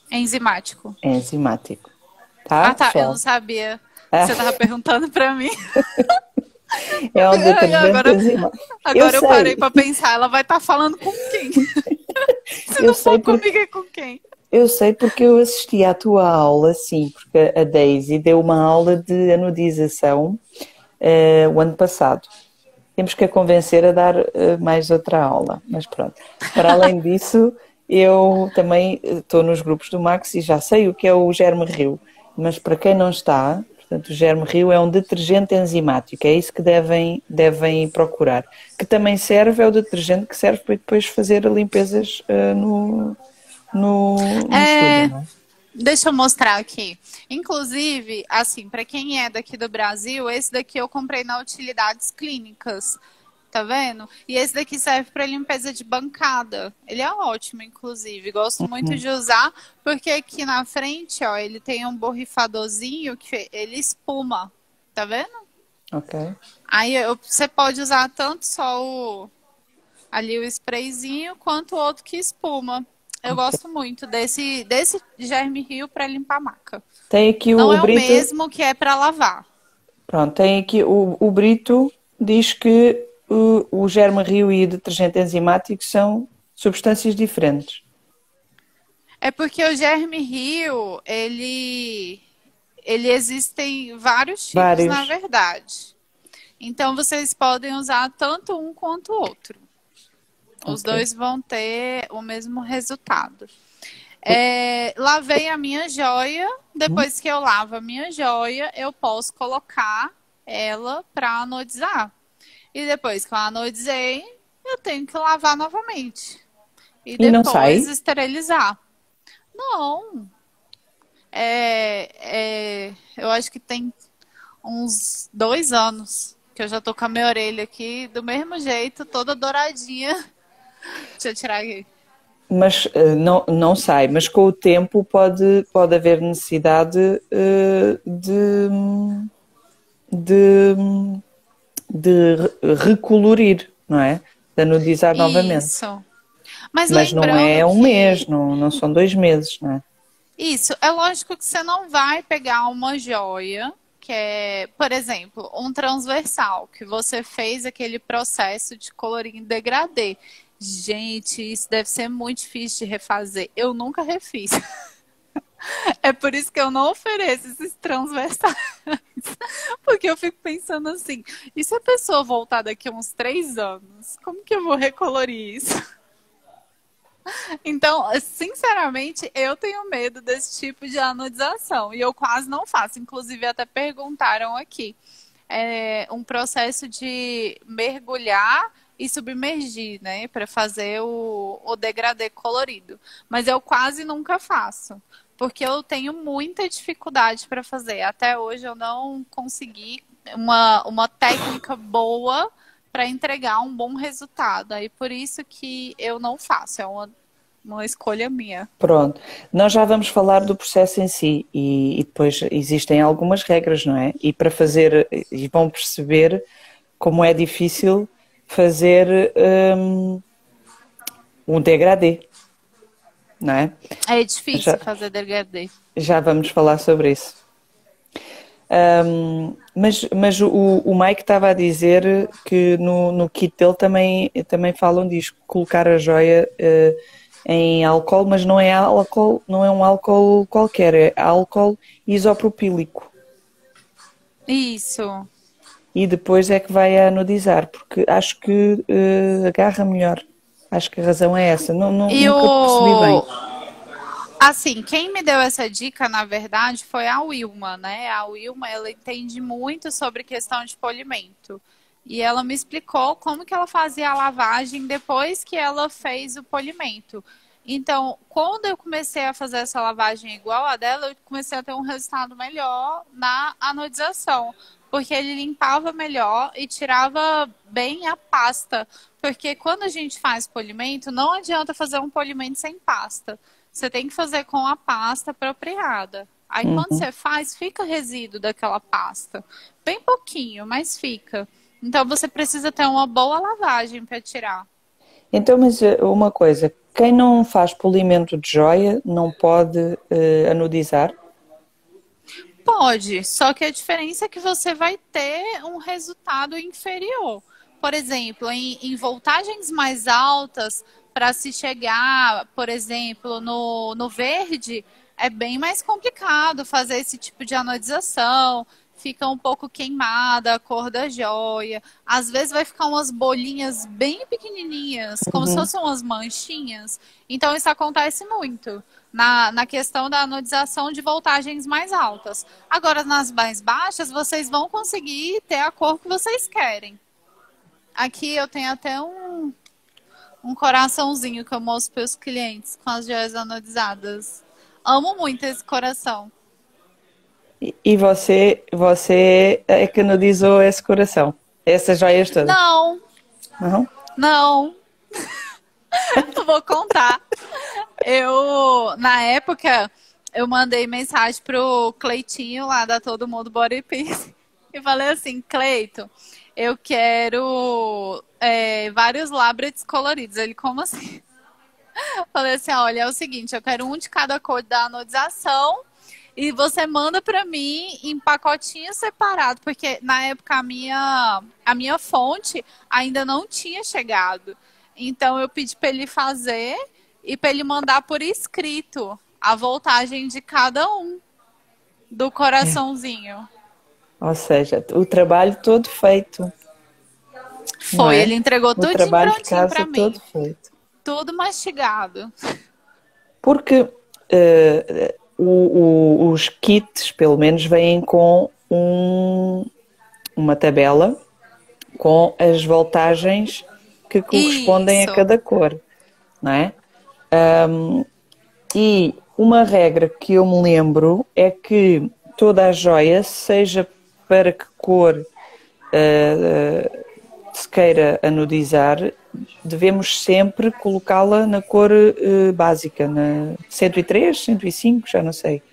S3: enzimático.
S2: enzimático. Tá,
S3: Ah, tá. Eu não
S2: pessoal?
S3: sabia que
S2: Ah,
S3: você estava perguntando para mim.
S2: é um detergente
S3: Agora,
S2: enzimático. Eu
S3: agora eu parei
S2: sei,
S3: para pensar. Ela vai estar falando com quem? Se
S2: eu
S3: não
S2: sei
S3: for
S2: porque
S3: comigo, é com quem?
S2: eu sei porque eu assisti à tua aula, sim, porque a Daisy deu uma aula de anodização o ano passado. Temos que a convencer a dar mais outra aula, mas pronto. Para além disso, eu também estou nos grupos do Max e já sei o que é o Germe Rio, mas para quem não está, portanto, o Germe Rio é um detergente enzimático, é isso que devem procurar. Que também serve, é o detergente que serve para depois fazer limpezas no estúdio,
S3: É,
S2: não é?
S3: deixa eu mostrar aqui. Inclusive, assim, para quem é daqui do Brasil, esse daqui eu comprei na Utilidades Clínicas. Tá vendo? E esse daqui serve para limpeza de bancada. Ele é ótimo, inclusive. Gosto muito de usar, porque aqui na frente, ó, ele tem um borrifadorzinho que ele espuma. Tá vendo?
S2: Ok.
S3: Aí você pode usar tanto só ali o sprayzinho, quanto o outro que espuma. Eu
S2: Ok.
S3: gosto muito desse Germe Rio para limpar a maca.
S2: Tem aqui
S3: Não
S2: o
S3: é o
S2: Brito,
S3: mesmo que é para lavar.
S2: pronto, tem aqui o Brito diz que o Germe Rio e o detergente enzimático são substâncias diferentes.
S3: É porque o Germe Rio, ele existem vários tipos, na
S2: Vários.
S3: verdade. Então vocês podem usar tanto um quanto o outro. Os
S2: Ok.
S3: dois vão ter o mesmo resultado. Lavei a minha joia. Depois que eu lavo a minha joia, eu posso colocar ela para anodizar. E depois que eu anodizei, eu tenho que lavar novamente. E
S2: E não
S3: depois
S2: sai?
S3: esterilizar. Não. Eu acho que tem uns 2 anos que eu já tô com a minha orelha aqui do mesmo jeito, toda douradinha. Deixa eu tirar aqui.
S2: mas não sai. Mas com o tempo pode haver necessidade de, de recolorir, não é? De anodizar novamente.
S3: Isso. Mas
S2: não é
S3: lembrando
S2: um mês, não são 2 meses, não é?
S3: Isso, é lógico que você não vai pegar uma joia, que é, por exemplo, um transversal, que você fez aquele processo de colorir em degradê. Gente, isso deve ser muito difícil de refazer. Eu nunca refiz. É por isso que eu não ofereço esses transversais. Porque eu fico pensando assim, e se a pessoa voltar daqui a uns 3 anos, como que eu vou recolorir isso? Então, sinceramente, eu tenho medo desse tipo de anodização e eu quase não faço. Inclusive, até perguntaram aqui, um processo de mergulhar e submergir, né, para fazer o degradê colorido. Mas eu quase nunca faço, porque eu tenho muita dificuldade para fazer. Até hoje eu não consegui uma técnica boa para entregar um bom resultado. Aí por isso que eu não faço, é uma escolha minha.
S2: Pronto, nós já vamos falar do processo em si e depois existem algumas regras, não é? E para fazer, e vão perceber como é difícil fazer um degradê, não é?
S3: É difícil fazer degradê.
S2: Já vamos falar sobre isso. Mas o Mike estava a dizer que no kit dele também falam disso, colocar a joia em álcool, mas não é álcool, não é um álcool qualquer, é álcool isopropílico.
S3: Isso.
S2: E depois é que vai anodizar, porque acho que agarra melhor. Acho que a razão é essa. Nunca percebi bem.
S3: Assim, quem me deu essa dica, na verdade, foi a Wilma, né? A Wilma, ela entende muito sobre questão de polimento. E ela me explicou como que ela fazia a lavagem depois que ela fez o polimento. Então, quando eu comecei a fazer essa lavagem igual a dela, eu comecei a ter um resultado melhor na anodização. Porque ele limpava melhor e tirava bem a pasta. Porque quando a gente faz polimento, não adianta fazer um polimento sem pasta. Você tem que fazer com a pasta apropriada. Aí quando você faz, fica resíduo daquela pasta. Bem pouquinho, mas fica. Então você precisa ter uma boa lavagem para tirar.
S2: Então, mas uma coisa, quem não faz polimento de joia não pode anodizar?
S3: Pode, só que a diferença é que você vai ter um resultado inferior. Por exemplo, em voltagens mais altas, para se chegar, por exemplo, no verde, é bem mais complicado fazer esse tipo de anodização. Fica um pouco queimada a cor da joia. Às vezes vai ficar umas bolinhas bem pequenininhas, como se fossem umas manchinhas. Então isso acontece muito na questão da anodização de voltagens mais altas. Agora, nas mais baixas, vocês vão conseguir ter a cor que vocês querem. Aqui eu tenho até um coraçãozinho que eu mostro para os clientes com as joias anodizadas. Amo muito esse coração.
S2: E você é que anodizou esse coração? Essas joias todas?
S3: Não.
S2: Não?
S3: Não. Eu vou contar. Na época, eu mandei mensagem pro Cleitinho lá da Todo Mundo Body Peace e falei assim, Cleito, eu quero vários labrets coloridos. Ele, como assim? Falei assim, olha, é o seguinte, eu quero um de cada cor da anodização e você manda pra mim em pacotinho separado, porque na época a minha fonte ainda não tinha chegado. Então eu pedi pra ele fazer e pra ele mandar por escrito a voltagem de cada um do coraçãozinho.
S2: Ou seja, o trabalho todo feito.
S3: Foi, ele entregou tudo prontinho pra mim.
S2: Todo feito.
S3: Tudo mastigado.
S2: Porque os kits, pelo menos, vêm com uma tabela com as voltagens que correspondem a cada cor, não é? E uma regra que eu me lembro é que toda a joia, seja para que cor se queira anodizar, devemos sempre colocá-la na cor básica, na 103, 105, já não sei.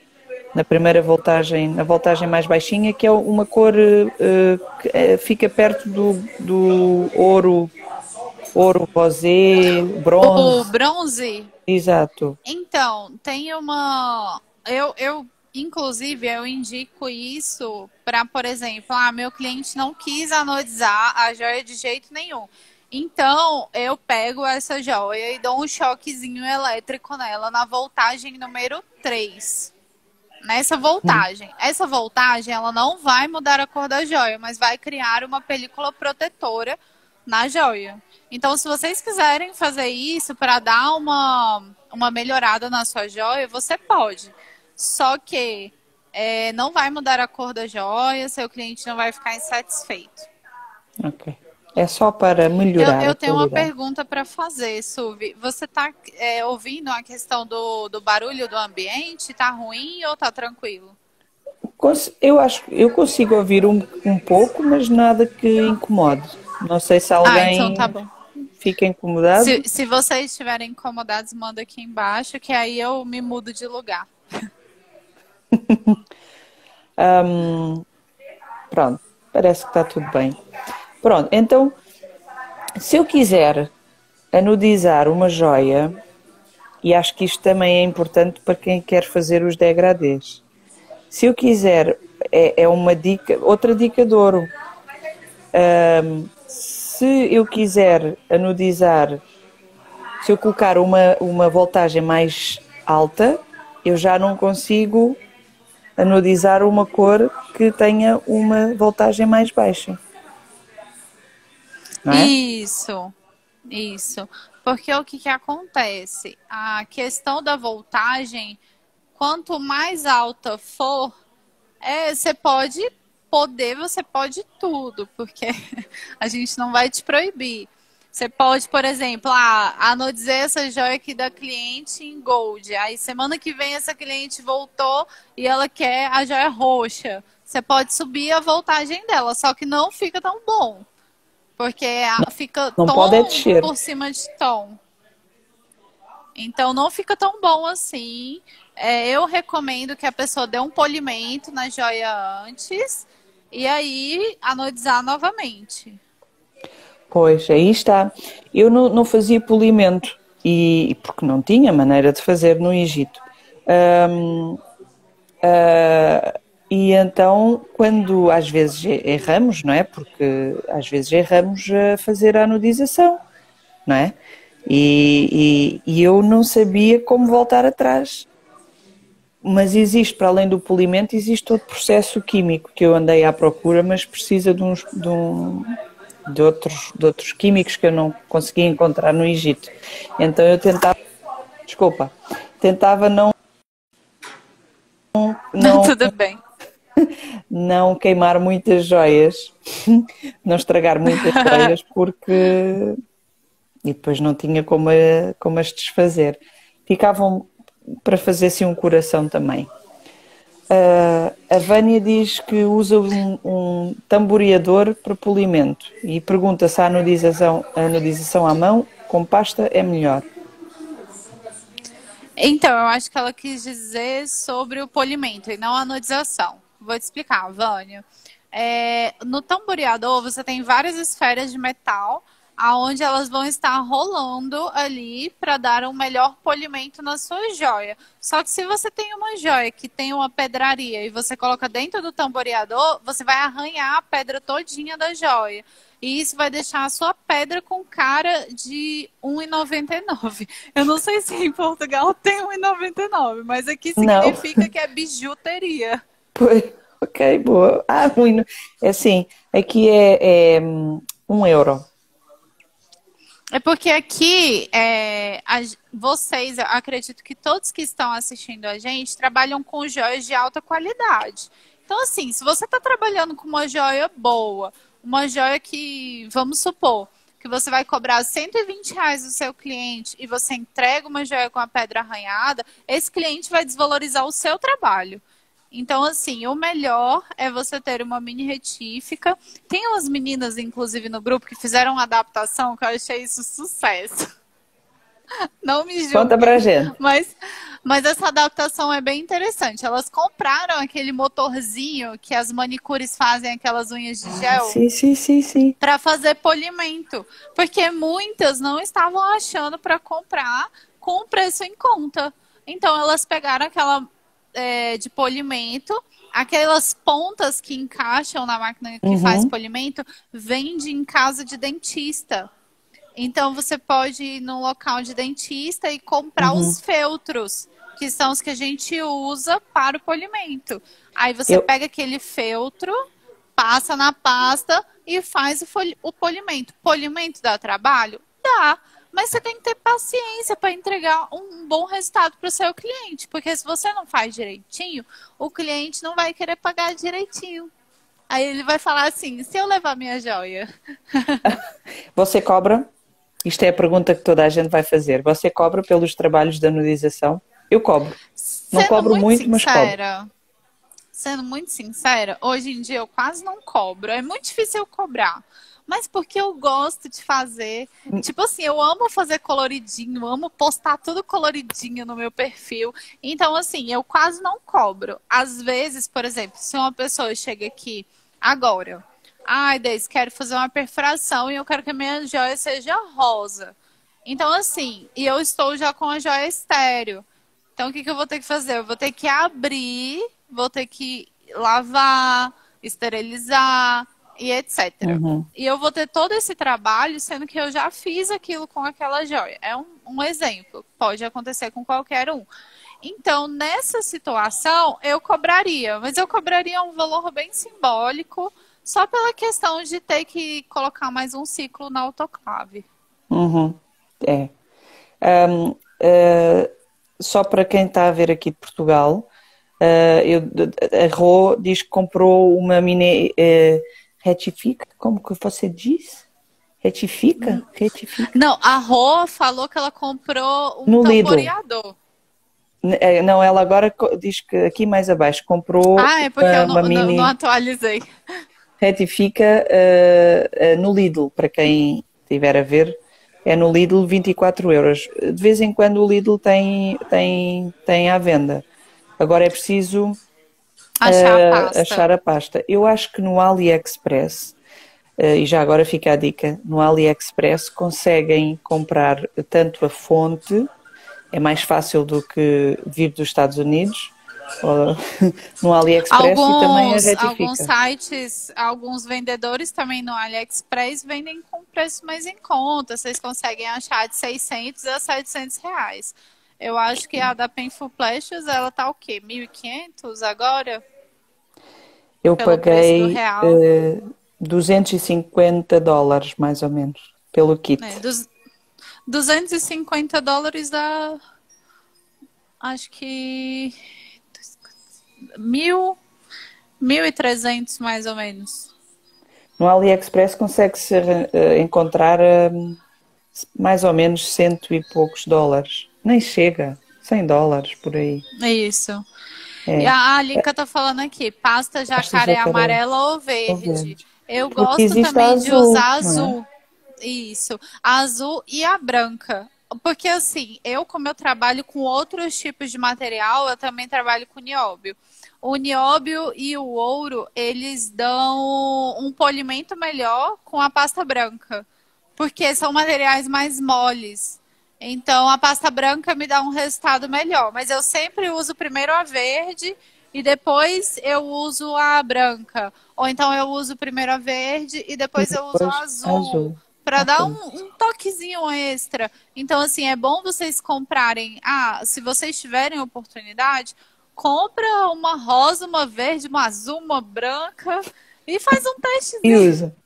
S2: Na primeira voltagem, na voltagem mais baixinha, que é uma cor que fica perto do ouro, rosé,
S3: O
S2: bronze.
S3: bronze?
S2: Exato.
S3: Então, tem uma. Inclusive, eu indico isso para, por exemplo, meu cliente não quis anodizar a joia de jeito nenhum. Então, eu pego essa joia e dou um choquezinho elétrico nela na voltagem número 3. Nessa voltagem. Essa voltagem, ela não vai mudar a cor da joia, mas vai criar uma película protetora na joia. Então, se vocês quiserem fazer isso para dar uma melhorada na sua joia, você pode. Só que não vai mudar a cor da joia, seu cliente não vai ficar insatisfeito.
S2: Ok. É só para melhorar
S3: Eu
S2: a
S3: tenho uma
S2: qualidade.
S3: pergunta para fazer, Suvi. Você está ouvindo a questão do barulho do ambiente? Tá ruim ou tá tranquilo?
S2: Eu consigo ouvir um pouco, mas nada que incomode. Não sei se
S3: Então
S2: alguém
S3: tá bom.
S2: fica incomodado.
S3: Se vocês estiverem incomodados, manda aqui embaixo, que aí eu me mudo de lugar.
S2: Pronto, parece que está tudo bem. Pronto, então, se eu quiser anodizar uma joia, e acho que isto também é importante para quem quer fazer os degradês. Se eu quiser, é uma dica, outra dica de ouro. Se eu quiser anodizar, se eu colocar uma voltagem mais alta, eu já não consigo anodizar uma cor que tenha uma voltagem mais baixa. Não é?
S3: Isso. Porque o que acontece? A questão da voltagem, quanto mais alta for, você pode tudo, porque a gente não vai te proibir. Você pode, por exemplo, anodizar essa joia aqui da cliente em gold. Aí semana que vem essa cliente voltou e ela quer a joia roxa. Você pode subir a voltagem dela, só que não fica tão bom. Porque fica
S2: Não
S3: tom
S2: pode descer.
S3: por cima de tom. Então não fica tão bom assim. Eu recomendo que a pessoa dê um polimento na joia antes e aí anodizar novamente.
S2: Pois, aí está. Eu não fazia polimento, porque não tinha maneira de fazer no Egito. E então, quando às vezes erramos, não é? Porque às vezes erramos a fazer a anodização, não é? E eu não sabia como voltar atrás. Mas existe, para além do polimento, existe outro processo químico que eu andei à procura, mas precisa de outros químicos que eu não conseguia encontrar no Egito. Então eu tentava não
S3: Tudo bem.
S2: não queimar muitas joias, não estragar muitas joias, porque e depois não tinha como as desfazer. Ficavam para fazer assim um coração também. A Vânia diz que usa um tamboreador para polimento e pergunta se a anodização à mão com pasta é melhor.
S3: Então, eu acho que ela quis dizer sobre o polimento e não a anodização. Vou te explicar, Vânia. No tamboreador, você tem várias esferas de metal, aonde elas vão estar rolando ali para dar um melhor polimento na sua joia. Só que se você tem uma joia que tem uma pedraria e você coloca dentro do tamboreador, você vai arranhar a pedra todinha da joia. E isso vai deixar a sua pedra com cara de R$1,99. Eu não sei se em Portugal tem R$1,99, mas aqui significa que é bijuteria.
S2: Pois, ok, boa. Muito. Assim, aqui é €1.
S3: É porque aqui, vocês, eu acredito que todos que estão assistindo a gente trabalham com joias de alta qualidade. Então, assim, se você está trabalhando com uma joia boa, uma joia que, vamos supor, que você vai cobrar R$120 do seu cliente e você entrega uma joia com a pedra arranhada, esse cliente vai desvalorizar o seu trabalho. Então, assim, o melhor é você ter uma mini retífica. Tem umas meninas, inclusive, no grupo que fizeram uma adaptação que eu achei isso sucesso. Não me
S2: Conta pra
S3: julguem,
S2: gente.
S3: mas essa adaptação é bem interessante. Elas compraram aquele motorzinho que as manicures fazem aquelas unhas de gel
S2: Sim, sim, sim, sim.
S3: para fazer polimento, porque muitas não estavam achando para comprar com o preço em conta. Então elas pegaram aquela de polimento, aquelas pontas que encaixam na máquina que faz polimento, vende em casa de dentista. Então você pode ir num local de dentista e comprar os feltros, que são os que a gente usa para o polimento. Aí você pega aquele feltro, passa na pasta e faz o polimento. Polimento dá trabalho? Dá. Mas você tem que ter paciência para entregar um bom resultado para o seu cliente. Porque se você não faz direitinho, o cliente não vai querer pagar direitinho. Aí ele vai falar assim, se eu levar minha joia...
S2: Você cobra? Isto é a pergunta que toda a gente vai fazer. Você cobra pelos trabalhos da nudização? Eu cobro. Não cobro muito, mas cobro.
S3: Sendo muito sincera, hoje em dia eu quase não cobro. É muito difícil eu cobrar. Mas porque eu gosto de fazer. Tipo assim, eu amo fazer coloridinho, amo postar tudo coloridinho no meu perfil. Então, assim, eu quase não cobro. Às vezes, por exemplo, se uma pessoa chega aqui agora, ai, Deise, quero fazer uma perfuração e eu quero que a minha joia seja rosa. Então, assim, e eu estou já com a joia estéreo. Então, o que eu vou ter que fazer? Eu vou ter que abrir, vou ter que lavar, esterilizar e etc. E eu vou ter todo esse trabalho, sendo que eu já fiz aquilo com aquela joia. É um exemplo, pode acontecer com qualquer um. Então, nessa situação, eu cobraria, mas eu cobraria um valor bem simbólico, só pela questão de ter que colocar mais um ciclo na autoclave.
S2: É. Só para quem está a ver aqui de Portugal, a Rô diz que comprou uma mini retifica, como que você diz? Retifica?
S3: Não, a Rô falou que ela comprou
S2: no
S3: tamboreador.
S2: Não, ela agora diz que aqui mais abaixo comprou
S3: é porque eu
S2: uma mini
S3: não atualizei.
S2: retifica no Lidl, para quem estiver a ver. É no Lidl 24 euros. De vez em quando o Lidl tem à venda. Agora é preciso achar a pasta. Eu acho que no AliExpress, e já agora fica a dica, no AliExpress conseguem comprar tanto a fonte, é mais fácil do que vir dos Estados Unidos, no AliExpress e também a retifica.
S3: Alguns sites, alguns vendedores também no AliExpress vendem com preço mais em conta. Vocês conseguem achar de 600 a 700 reais. Eu acho que a da Painful Pleasures, ela tá o quê? 1.500 agora?
S2: Eu paguei $250 mais ou menos pelo kit.
S3: $250 dá, acho que 1.300 mais ou menos.
S2: No AliExpress consegue-se encontrar mais ou menos cento e poucos dólares. Nem chega, $100 por aí.
S3: É isso. E a Alica tá falando aqui, pasta jacaré amarela ou verde. Eu gosto também de usar azul. Isso, a azul e a branca. Porque assim, como eu trabalho com outros tipos de material, eu também trabalho com nióbio. O nióbio e o ouro, eles dão um polimento melhor com a pasta branca. Porque são materiais mais moles. Então, a pasta branca me dá um resultado melhor. Mas eu sempre uso primeiro a verde e depois eu uso a branca. Ou então eu uso primeiro a verde e depois eu uso a azul. Para dar um toquezinho extra. Então, assim, é bom vocês comprarem. Se vocês tiverem oportunidade, compra uma rosa, uma verde, uma azul, uma branca e faz um testezinho.
S2: E usa.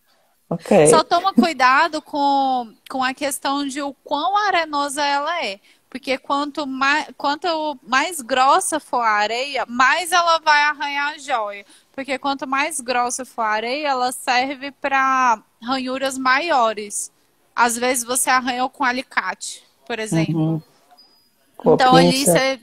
S2: Okay.
S3: Só toma cuidado com a questão de o quão arenosa ela é. Porque quanto mais grossa for a areia, mais ela vai arranhar a joia. Porque quanto mais grossa for a areia, ela serve para ranhuras maiores. Às vezes você arranhou com alicate, por exemplo. Então ali você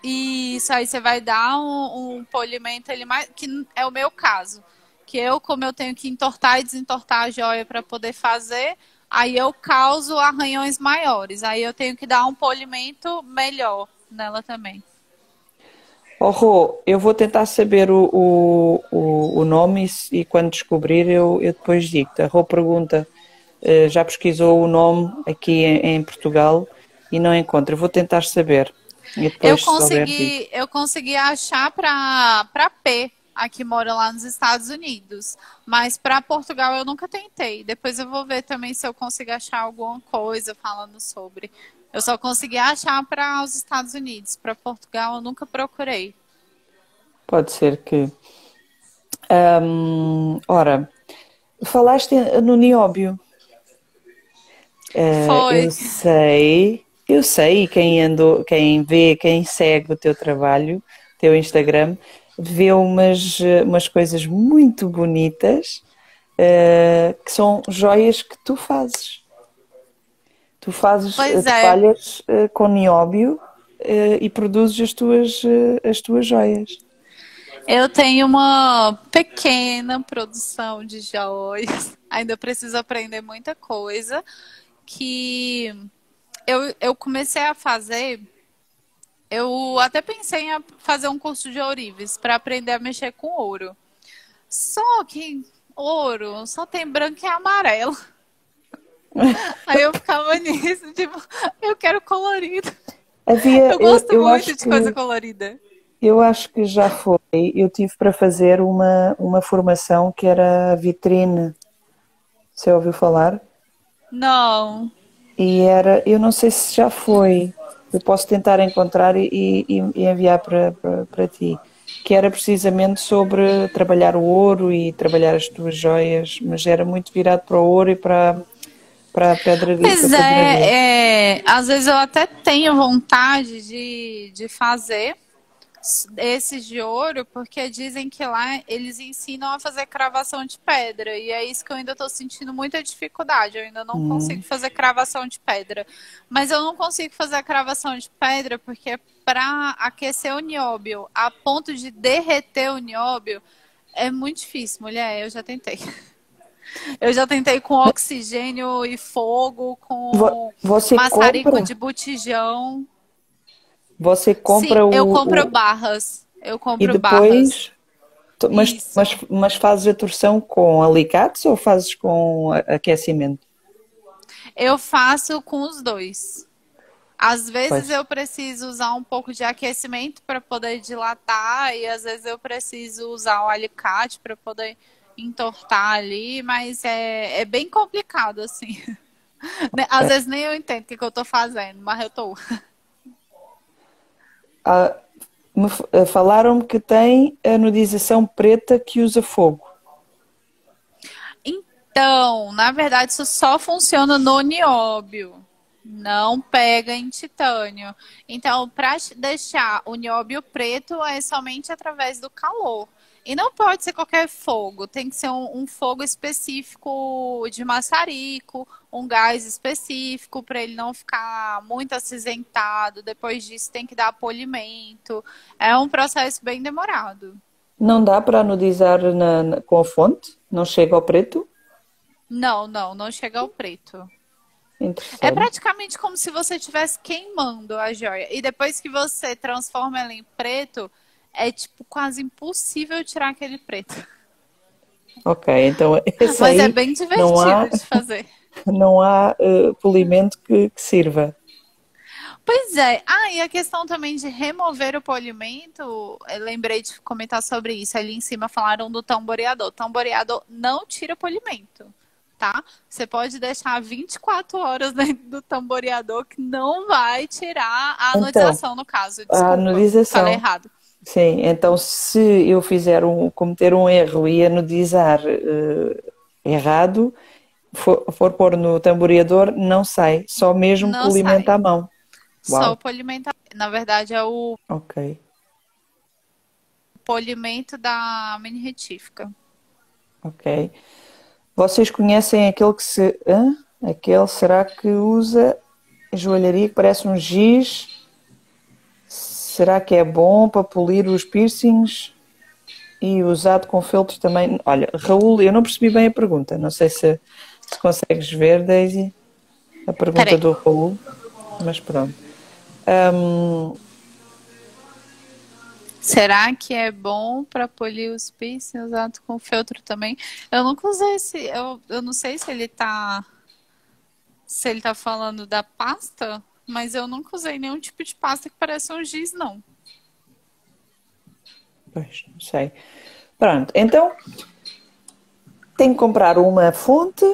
S3: Isso aí você vai dar um polimento ele mais, que é o meu caso. Que como eu tenho que entortar e desentortar a joia para poder fazer, aí eu causo arranhões maiores. Aí eu tenho que dar um polimento melhor nela também.
S2: Oh, Rô, eu vou tentar saber o nome e quando descobrir eu depois digo-te. A Rô pergunta, já pesquisou o nome aqui em Portugal e não encontra. Eu vou tentar saber e depois, se souber, digo.
S3: Eu consegui achar para P, a que mora lá nos Estados Unidos. Mas para Portugal eu nunca tentei. Depois eu vou ver também se eu consigo achar alguma coisa falando sobre. Eu só consegui achar para os Estados Unidos. Para Portugal eu nunca procurei.
S2: Pode ser que... ora, falaste no nióbio.
S3: Foi.
S2: Eu sei, quem vê, quem segue o teu trabalho, o teu Instagram, vê umas coisas muito bonitas, que são joias que tu fazes. Tu
S3: Pois é.
S2: trabalhas com nióbio e produzes as tuas joias.
S3: Eu tenho uma pequena produção de joias. Ainda preciso aprender muita coisa. Que eu comecei a fazer. Eu até pensei em fazer um curso de ourives para aprender a mexer com ouro. Só que ouro só tem branco e amarelo. Aí eu ficava nisso, tipo, eu quero colorido. Eu gosto muito de coisa colorida.
S2: Eu acho que já foi. Eu tive para fazer uma formação que era vitrine. Você ouviu falar?
S3: Não.
S2: E eu não sei se já foi. Eu posso tentar encontrar e enviar para ti. Que era precisamente sobre trabalhar o ouro e trabalhar as tuas joias, mas era muito virado para o ouro e para a pedra.
S3: Pois às vezes eu até tenho vontade de fazer esses de ouro, porque dizem que lá eles ensinam a fazer cravação de pedra, e é isso que eu ainda estou sentindo muita dificuldade. Eu ainda não consigo fazer cravação de pedra, mas eu não consigo fazer a cravação de pedra porque para aquecer o nióbio a ponto de derreter o nióbio é muito difícil, mulher. Eu já tentei. Eu já tentei com oxigênio e fogo, com maçarico de botijão.
S2: Você compra.
S3: Sim, eu compro barras. Eu compro
S2: e depois, barras. Mas fazes a torção com alicates ou fazes com aquecimento?
S3: Eu faço com os dois. Às vezes eu preciso usar um pouco de aquecimento para poder dilatar e às vezes eu preciso usar o alicate para poder entortar ali, mas é bem complicado assim. Às vezes nem eu entendo o que eu tô fazendo, mas eu tô.
S2: Falaram-me que tem anodização preta que usa fogo.
S3: Então, na verdade, isso só funciona no nióbio. Não pega em titânio. Então, para deixar o nióbio preto é somente através do calor. E não pode ser qualquer fogo, tem que ser um fogo específico de maçarico, um gás específico para ele não ficar muito acinzentado. Depois disso tem que dar polimento. É um processo bem demorado.
S2: Não dá para anodizar com a fonte? Não chega ao preto?
S3: Não chega ao preto. É praticamente como se você estivesse queimando a joia. E depois que você transforma ela em preto, é tipo quase impossível tirar aquele preto.
S2: Ok, então esse
S3: Mas
S2: aí
S3: é bem divertido de fazer.
S2: Não há polimento que sirva.
S3: Pois é. E a questão também de remover o polimento, eu lembrei de comentar sobre isso. Ali em cima falaram do tamboreador. O tamboreador não tira polimento, tá? Você pode deixar 24 horas dentro do tamboreador que não vai tirar a anodização, no caso. Desculpa,
S2: a anodização.
S3: Falei errado.
S2: Sim, então se eu cometer um erro e anodizar errado, for pôr no tamboreador, não sai, só mesmo polimento à mão.
S3: Só o polimento. Na verdade, é o polimento da mini retífica.
S2: Ok. Vocês conhecem aquele aquele, será que usa joalharia que parece um giz? Será que é bom para polir os piercings e usado com feltros também? Olha, Raul, eu não percebi bem a pergunta. Não sei se consegues ver, Daisy, a pergunta
S3: Peraí.
S2: do Raul, mas pronto.
S3: Será que é bom para polir os piercings usado com feltro também? Eu nunca usei esse. Eu não sei se ele tá falando da pasta, mas eu nunca usei nenhum tipo de pasta que parece um giz, não.
S2: Pois, não sei. Pronto, então tem que comprar uma fonte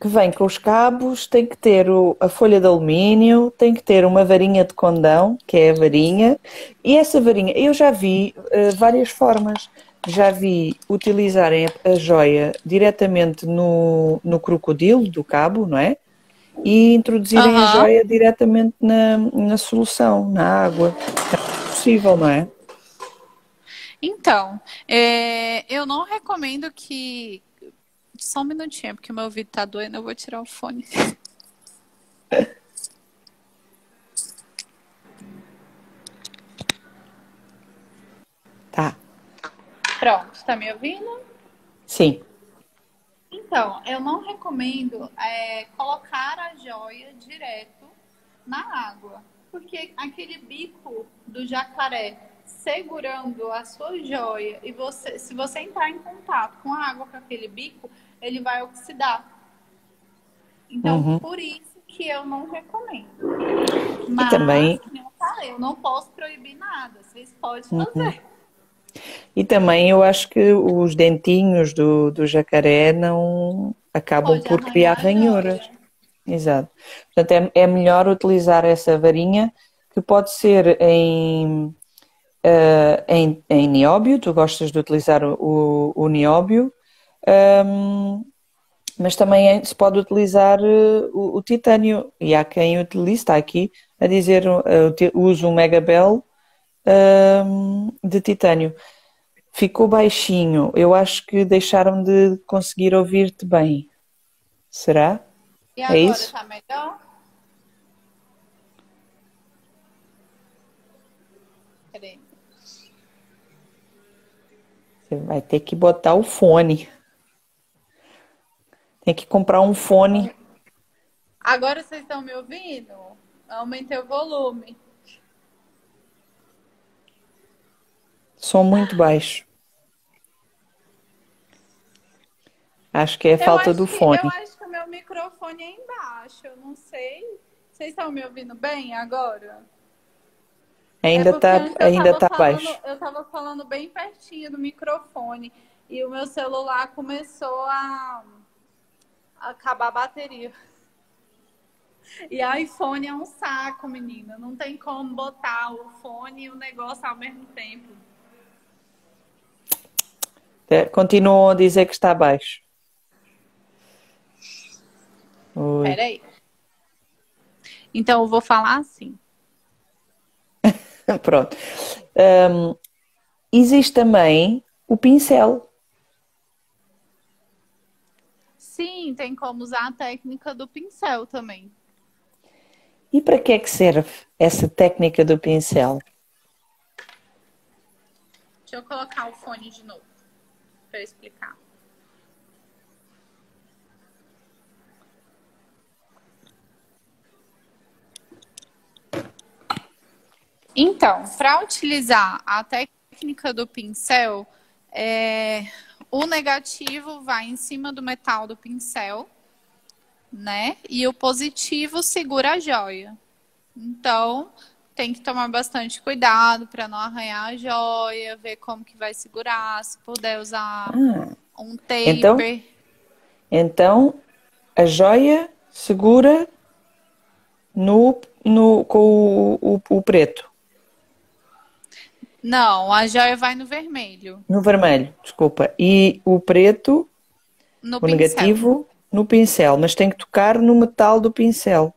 S2: que vem com os cabos, tem que ter a folha de alumínio, tem que ter uma varinha de condão, que é a varinha, e essa varinha, eu já vi várias formas. Já vi utilizarem a joia diretamente no crocodilo do cabo, não é? E introduzirem a
S3: Aham.
S2: joia diretamente na solução, na água. É possível, não é?
S3: Então, eu não recomendo que. Só um minutinho, porque o meu ouvido tá doendo, eu vou tirar o fone.
S2: Tá.
S3: Pronto, tá me ouvindo?
S2: Sim.
S3: Então, eu não recomendo colocar a joia direto na água, porque aquele bico do jacaré segurando a sua joia e se você entrar em contato com a água com aquele bico, ele vai oxidar. Então,
S2: Uhum.
S3: por isso que eu não recomendo.
S2: E também,
S3: Mas, como eu falei, eu não posso proibir nada. Vocês podem fazer.
S2: e também eu acho que os dentinhos do jacaré não acabam
S3: Pode
S2: por criar
S3: arranhar a
S2: ranhuras.
S3: joia.
S2: Exato. Portanto, é melhor utilizar essa varinha que pode ser em nióbio, tu gostas de utilizar o nióbio, mas também se pode utilizar o titânio. E há quem utilize, está aqui a dizer, uso um Megabel de titânio. Ficou baixinho. Eu acho que deixaram de conseguir ouvir-te bem. Será?
S3: E
S2: É
S3: agora,
S2: isso?
S3: tá melhor? Peraí.
S2: Você vai ter que botar o fone. Tem que comprar um fone.
S3: Agora vocês estão me ouvindo? Aumentei o volume.
S2: Som muito baixo. Acho que é falta do
S3: Eu
S2: fone.
S3: acho que o meu microfone é embaixo. Eu não sei. Vocês estão me ouvindo bem agora? É
S2: Ainda
S3: porque
S2: está
S3: antes
S2: ainda tá baixo.
S3: eu tava falando bem pertinho do microfone e o meu celular começou a acabar a bateria. E iPhone é um saco, menina. Não tem como botar o fone e o negócio ao mesmo tempo.
S2: Continuam a dizer que está baixo. Ui.
S3: Peraí. Então eu vou falar assim.
S2: Pronto. Existe também o pincel.
S3: Sim, tem como usar a técnica do pincel também.
S2: E para que é que serve essa técnica do pincel?
S3: Deixa eu colocar o fone de novo para eu explicar. Então, para utilizar a técnica do pincel, o negativo vai em cima do metal do pincel, né? E o positivo segura a joia. Então, tem que tomar bastante cuidado para não arranhar a joia, ver como que vai segurar, se puder usar um
S2: Então,
S3: taper.
S2: então a joia segura com o preto.
S3: Não, a joia vai no vermelho,
S2: No vermelho, desculpa. E o preto,
S3: no
S2: o
S3: pincel.
S2: negativo, no pincel. Mas tem que tocar no metal do pincel.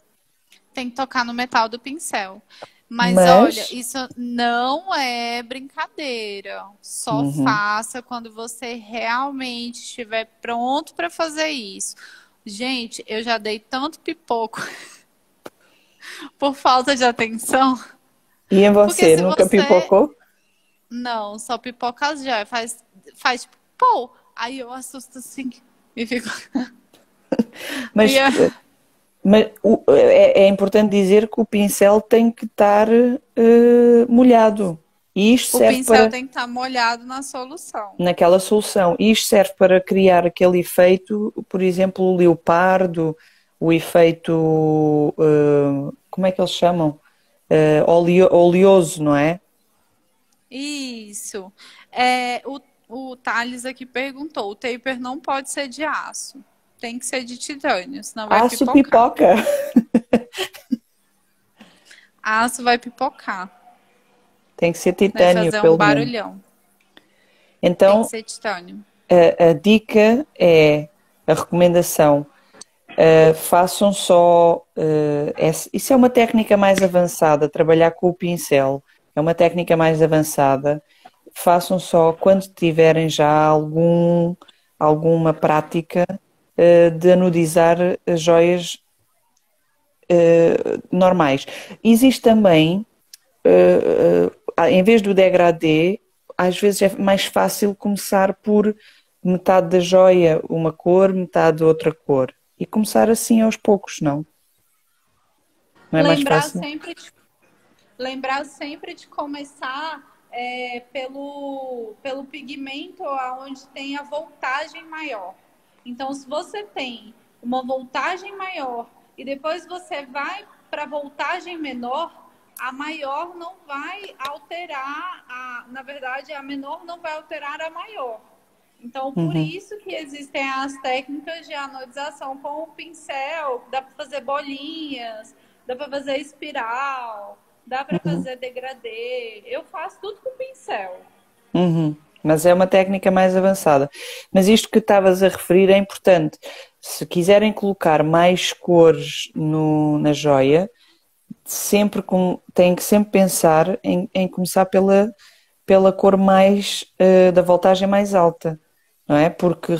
S3: Tem que tocar no metal do pincel. Mas olha,
S2: Mas,
S3: isso não é brincadeira. Só faça quando você realmente estiver pronto para fazer isso. Gente, eu já dei tanto pipoco por falta de atenção.
S2: E em
S3: Porque
S2: você,
S3: se
S2: nunca
S3: você...
S2: pipocou?
S3: Não, só pipoca as joias. Faz tipo, pô. Aí eu assusto assim e fico...
S2: Mas,
S3: E é-
S2: é importante dizer que o pincel tem que estar molhado. E isto
S3: O
S2: serve
S3: pincel
S2: para
S3: tem que estar molhado na solução.
S2: naquela solução. E isto serve para criar aquele efeito, por exemplo, o leopardo, o efeito, como é que eles chamam? Oleoso, não é?
S3: Isso. O Thales aqui perguntou: o taper não pode ser de aço. Tem que ser de titânio, senão vai
S2: Aço
S3: pipocar.
S2: pipoca.
S3: Aço vai pipocar.
S2: Tem que ser
S3: Vai
S2: titânio,
S3: fazer um
S2: pelo menos.
S3: barulhão. Tem que
S2: Então,
S3: ser titânio.
S2: a dica é, a recomendação, façam só, isso é uma técnica mais avançada, trabalhar com o pincel, é uma técnica mais avançada. Façam só quando tiverem já alguma prática, de anodizar as joias, normais. Existe também, em vez do degradê, às vezes é mais fácil começar por metade da joia uma cor, metade outra cor. E começar assim aos poucos, não? Não é mais
S3: Lembrar
S2: fácil?
S3: sempre de, lembrar sempre de começar pelo pigmento aonde tem a voltagem maior. Então, se você tem uma voltagem maior e depois você vai para a voltagem menor, a maior não vai alterar, na verdade, a menor não vai alterar a maior. Então, por
S2: Uhum,
S3: isso que existem as técnicas de anodização com o pincel, dá para fazer bolinhas, dá para fazer espiral, dá para
S2: uhum,
S3: fazer degradê. Eu faço tudo com pincel.
S2: uhum. Mas é uma técnica mais avançada. Mas isto que estavas a referir é importante. Se quiserem colocar mais cores na joia, têm que sempre pensar em começar pela cor mais, da voltagem mais alta, não é? Porque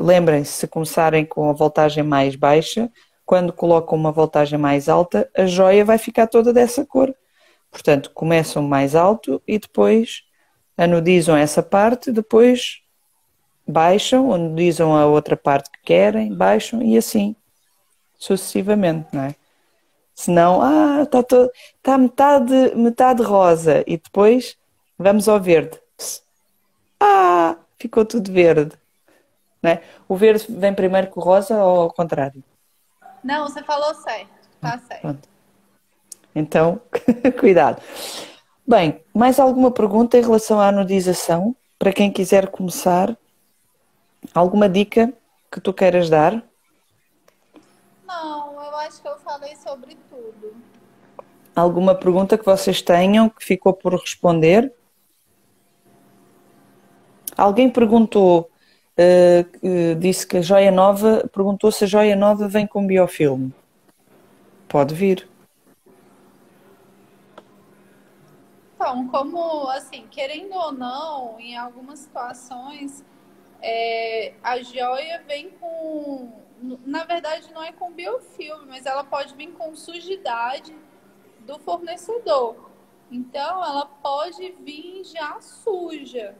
S2: lembrem-se, se começarem com a voltagem mais baixa, quando colocam uma voltagem mais alta, a joia vai ficar toda dessa cor. Portanto, começam mais alto e depois anodizam essa parte, depois baixam, anodizam a outra parte que querem, baixam e assim sucessivamente, não é? Senão, está metade rosa e depois vamos ao verde. Ficou tudo verde, não é? O verde vem primeiro que o rosa ou ao contrário?
S3: Não, você falou certo, tá certo.
S2: Pronto. Então, cuidado. Bem, mais alguma pergunta em relação à anodização? Para quem quiser começar, alguma dica que tu queiras dar?
S3: Não, eu acho que eu falei sobre tudo.
S2: Alguma pergunta que vocês tenham que ficou por responder? Alguém perguntou, disse que a joia nova, perguntou se a joia nova vem com biofilme. Pode vir.
S3: Então, como, assim, querendo ou não, em algumas situações, a joia vem com. Na verdade, não é com biofilme, mas ela pode vir com sujidade do fornecedor. Então, ela pode vir já suja.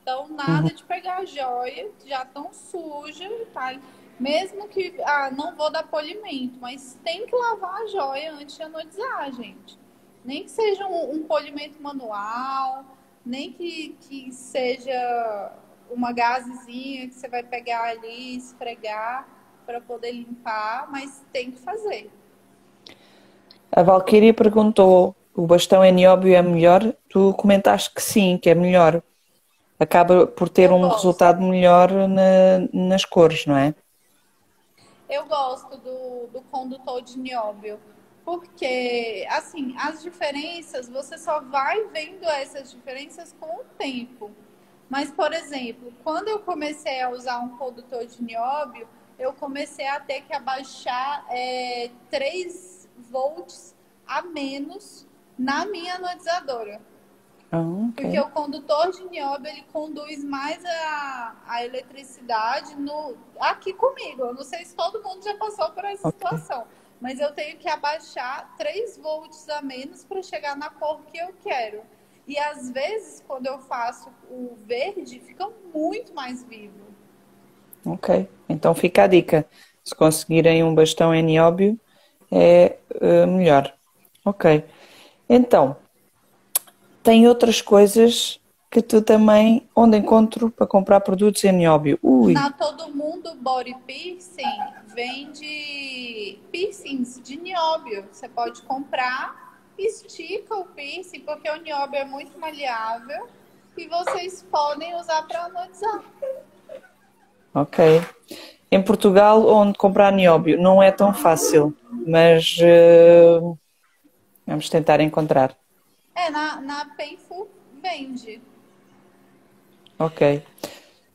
S3: Então,
S2: Uhum.
S3: nada de pegar a joia já tão suja, tá? Mesmo que, não vou dar polimento, mas tem que lavar a joia antes de anodizar, gente. Nem que seja um polimento manual, nem que seja uma gazezinha que você vai pegar ali, esfregar para poder limpar, mas tem que fazer.
S2: A Valquíria perguntou, o bastão é nióbio é melhor? Tu comentaste que sim, que é melhor. Acaba por ter
S3: Eu
S2: um
S3: gosto.
S2: resultado melhor nas cores, não é?
S3: Eu gosto do condutor de nióbio, porque, assim, as diferenças, você só vai vendo essas diferenças com o tempo. Mas, por exemplo, quando eu comecei a usar um condutor de nióbio, eu comecei a ter que abaixar 3 volts a menos na minha anodizadora. Porque
S2: Ok.
S3: o condutor de nióbio, ele conduz mais a eletricidade aqui comigo. Eu não sei se todo mundo já passou por essa
S2: Ok.
S3: situação. mas eu tenho que abaixar 3 volts a menos para chegar na cor que eu quero. E às vezes, quando eu faço o verde, fica muito mais vivo.
S2: Ok, então fica a dica. Se conseguirem um bastão em nióbio, é melhor. Ok, então, tem outras coisas que tu também, onde encontro para comprar produtos em nióbio? Ui,
S3: Na Todo Mundo Body Piercing vende piercings de nióbio. Você pode comprar, estica o piercing, porque o nióbio é muito maleável e vocês podem usar para anodizar.
S2: ok. Em Portugal, onde comprar nióbio não é tão fácil, mas vamos tentar encontrar.
S3: Na Painful vende.
S2: Ok.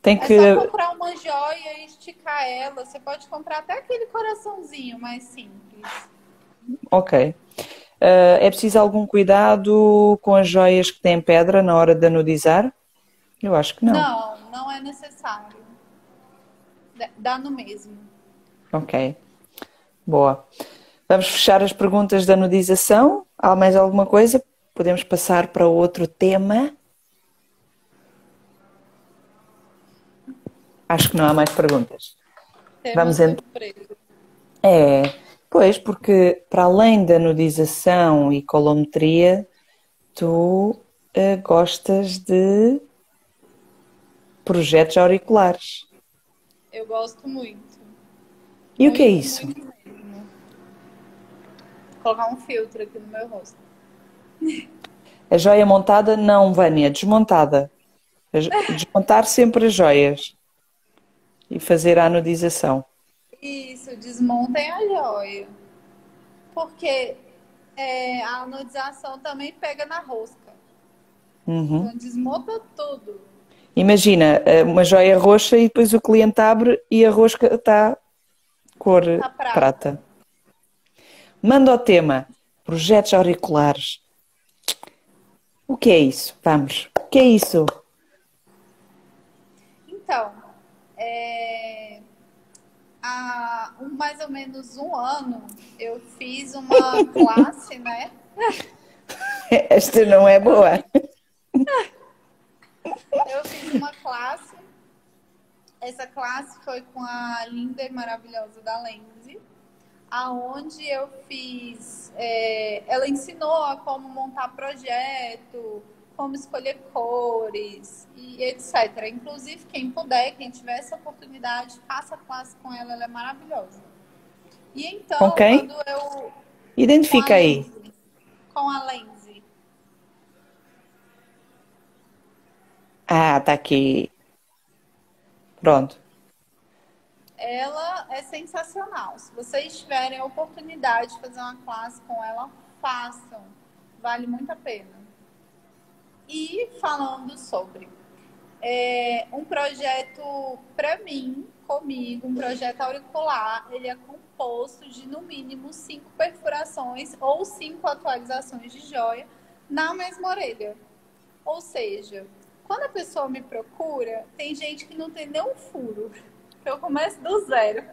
S2: Tem
S3: É só
S2: que.
S3: comprar uma joia e esticar ela. Você pode comprar até aquele coraçãozinho mais simples.
S2: Ok. É preciso algum cuidado com as joias que têm pedra na hora de anodizar? Eu acho que não.
S3: Não, não é necessário. Dá no mesmo.
S2: Ok. Boa. Vamos fechar as perguntas da anodização. Há mais alguma coisa? Podemos passar para outro tema? Acho que não há mais perguntas.
S3: Tema
S2: Vamos então.
S3: surpresa.
S2: Pois, porque para além da nudização e colometria, tu gostas de projetos auriculares.
S3: Eu gosto muito.
S2: E o que é
S3: Muito,
S2: isso?
S3: muito mesmo. Vou colocar um filtro aqui no meu rosto.
S2: A joia montada não, Vânia, desmontada. Desmontar sempre as joias e fazer a anodização.
S3: Isso, desmontem a joia. Porque a anodização também pega na rosca.
S2: Uhum.
S3: Então desmonta tudo.
S2: Imagina, uma joia roxa e depois o cliente abre e a rosca está cor
S3: Tá prata.
S2: prata. Manda o tema, projetos auriculares. O que é isso? Vamos. O que é isso?
S3: Então, há mais ou menos um ano, eu fiz uma classe, né?
S2: Esta não é boa.
S3: Eu fiz uma classe. Essa classe foi com a linda e maravilhosa da Lenzi, aonde eu fiz. Ela ensinou a como montar projeto, como escolher cores e etc. Inclusive, quem puder, quem tiver essa oportunidade, faça a classe com ela, ela é maravilhosa. E
S2: Com
S3: então,
S2: quem?
S3: quando eu. Com a
S2: Identifica aí.
S3: Lenzi. Com a Lenzi.
S2: Ah, está aqui. Pronto.
S3: Ela é sensacional. Se vocês tiverem a oportunidade de fazer uma classe com ela, façam. Vale muito a pena. E falando sobre um projeto para mim, comigo, um projeto auricular, ele é composto de no mínimo 5 perfurações ou 5 atualizações de joia na mesma orelha. Ou seja, quando a pessoa me procura, tem gente que não tem nenhum furo. Eu começo do zero.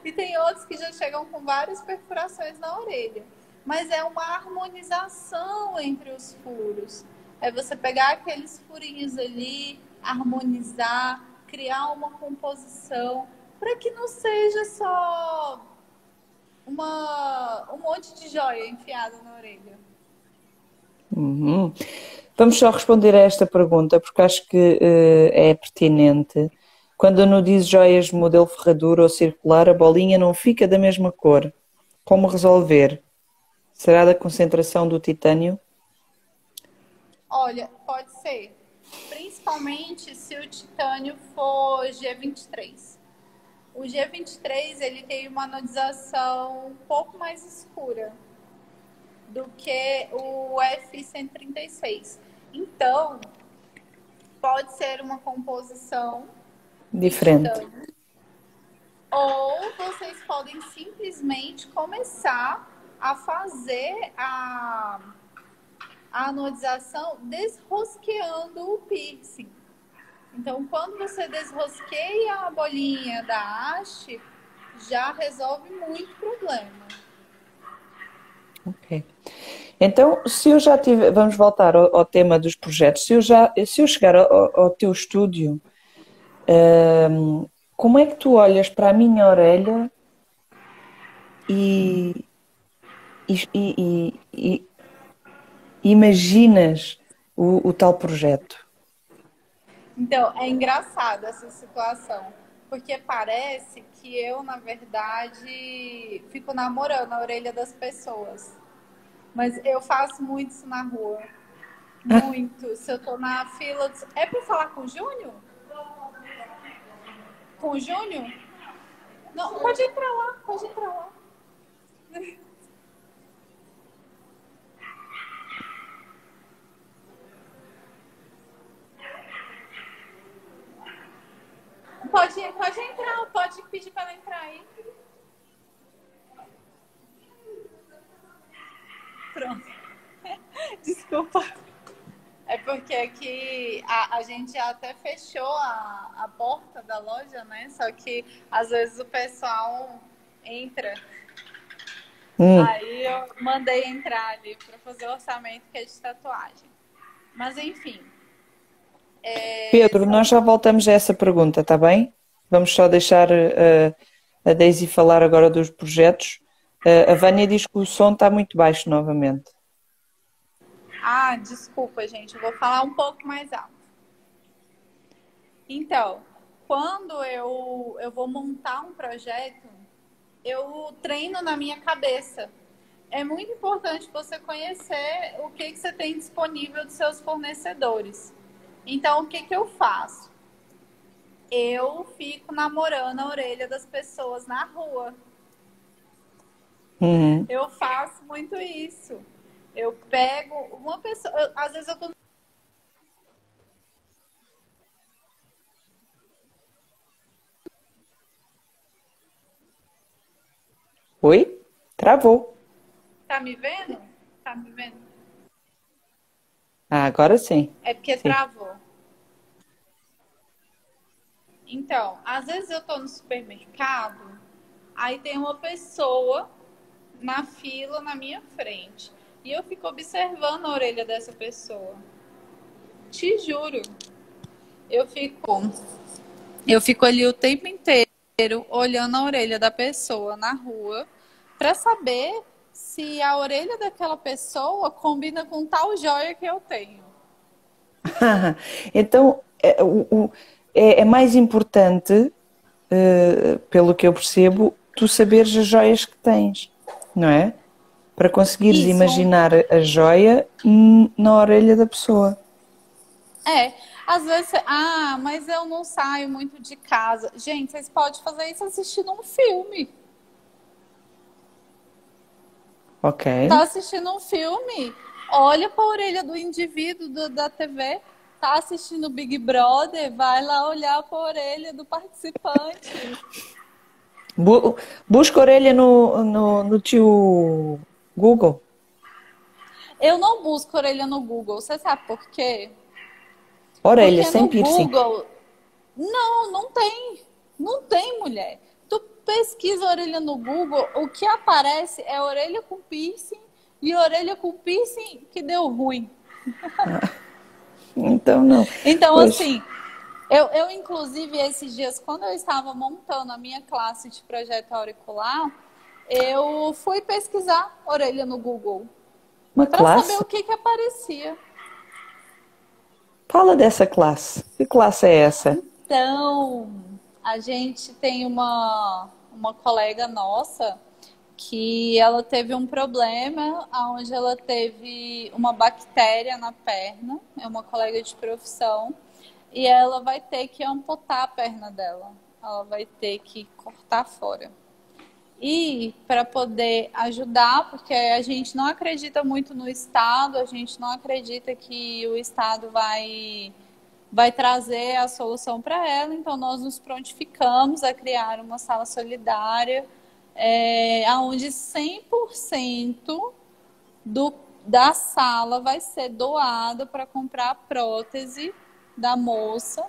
S3: E tem outros que já chegam com várias perfurações na orelha. Mas é uma harmonização entre os furos. É você pegar aqueles furinhos ali, harmonizar, criar uma composição, para que não seja só um monte de joia enfiada na orelha.
S2: Uhum. Vamos só responder a esta pergunta, porque acho que é pertinente. Quando anodizo joias de modelo ferradura ou circular, a bolinha não fica da mesma cor. Como resolver? Será da concentração do titânio?
S3: Olha, pode ser. Principalmente se o titânio for G23. O G23 ele tem uma anodização um pouco mais escura do que o F136. Então, pode ser uma composição de
S2: Diferente.
S3: titânio. Ou vocês podem simplesmente começar a fazer a anodização desrosqueando o piercing. Então, quando você desrosqueia a bolinha da haste, já resolve muito problema.
S2: Ok. Então, se eu já tiver, vamos voltar ao tema dos projetos. Se eu chegar ao teu estúdio, como é que tu olhas para a minha orelha e, e imaginas o tal projeto?
S3: Então, é engraçado essa situação, porque parece que eu, na verdade, fico namorando a orelha das pessoas. Mas eu faço muito isso na rua. Muito. Se eu tô na fila. É pra falar com o Júnior? Com o Júnior? Não, pode entrar lá, pode entrar lá. Pode entrar, pode pedir para ela entrar aí. Pronto. Desculpa. É porque aqui a gente já até fechou a porta da loja, né? Só que às vezes o pessoal entra. Aí eu mandei entrar ali para fazer o orçamento que é de tatuagem. Mas enfim.
S2: Pedro, nós já voltamos a essa pergunta, está bem? Vamos só deixar a Daisy falar agora dos projetos. A Vânia diz que o som está muito baixo novamente.
S3: Ah, desculpa, gente. Eu vou falar um pouco mais alto. Então, quando eu vou montar um projeto, eu treino na minha cabeça. É muito importante você conhecer o que você tem disponível dos seus fornecedores. Então, o que eu faço? Eu fico namorando a orelha das pessoas na rua. Eu faço muito isso. Eu pego uma pessoa... às vezes eu tô...
S2: Oi? Travou.
S3: Tá me vendo? Tá me vendo?
S2: Ah, agora sim.
S3: É porque
S2: Sim.
S3: travou. Então, às vezes eu tô no supermercado, aí tem uma pessoa na fila na minha frente. E eu fico observando a orelha dessa pessoa. Te juro. Eu fico ali o tempo inteiro olhando a orelha da pessoa na rua para saber se a orelha daquela pessoa combina com tal joia que eu tenho.
S2: Então, é mais importante, pelo que eu percebo, tu saberes as joias que tens, não é? Para conseguires
S3: Isso.
S2: imaginar a joia na orelha da pessoa.
S3: Às vezes, mas eu não saio muito de casa. Gente, vocês podem fazer isso assistindo um filme.
S2: Ok.
S3: Tá assistindo um filme, olha para a orelha do indivíduo da TV. Tá assistindo Big Brother, vai lá olhar para a orelha do participante.
S2: Busca a orelha no teu Google.
S3: Eu não busco orelha no Google, você sabe por quê?
S2: Orelha,
S3: Porque
S2: sem
S3: no
S2: piercing.
S3: Google, não tem. Não tem, mulher. Tu pesquisa orelha no Google, o que aparece é orelha com piercing e orelha com piercing que deu ruim.
S2: Então, não.
S3: Então,
S2: Pois.
S3: assim, eu, inclusive, esses dias, quando eu estava montando a minha classe de projeto auricular, eu fui pesquisar orelha no Google
S2: Uma
S3: para saber
S2: classe?
S3: o que aparecia.
S2: Fala dessa classe. Que classe é essa?
S3: Então, a gente tem uma colega nossa que ela teve um problema onde ela teve uma bactéria na perna, é uma colega de profissão, e ela vai ter que amputar a perna dela. Ela vai ter que cortar fora. E para poder ajudar, porque a gente não acredita muito no Estado, a gente não acredita que o Estado vai trazer a solução para ela, então nós nos prontificamos a criar uma sala solidária, onde 100% da sala vai ser doada para comprar a prótese da moça.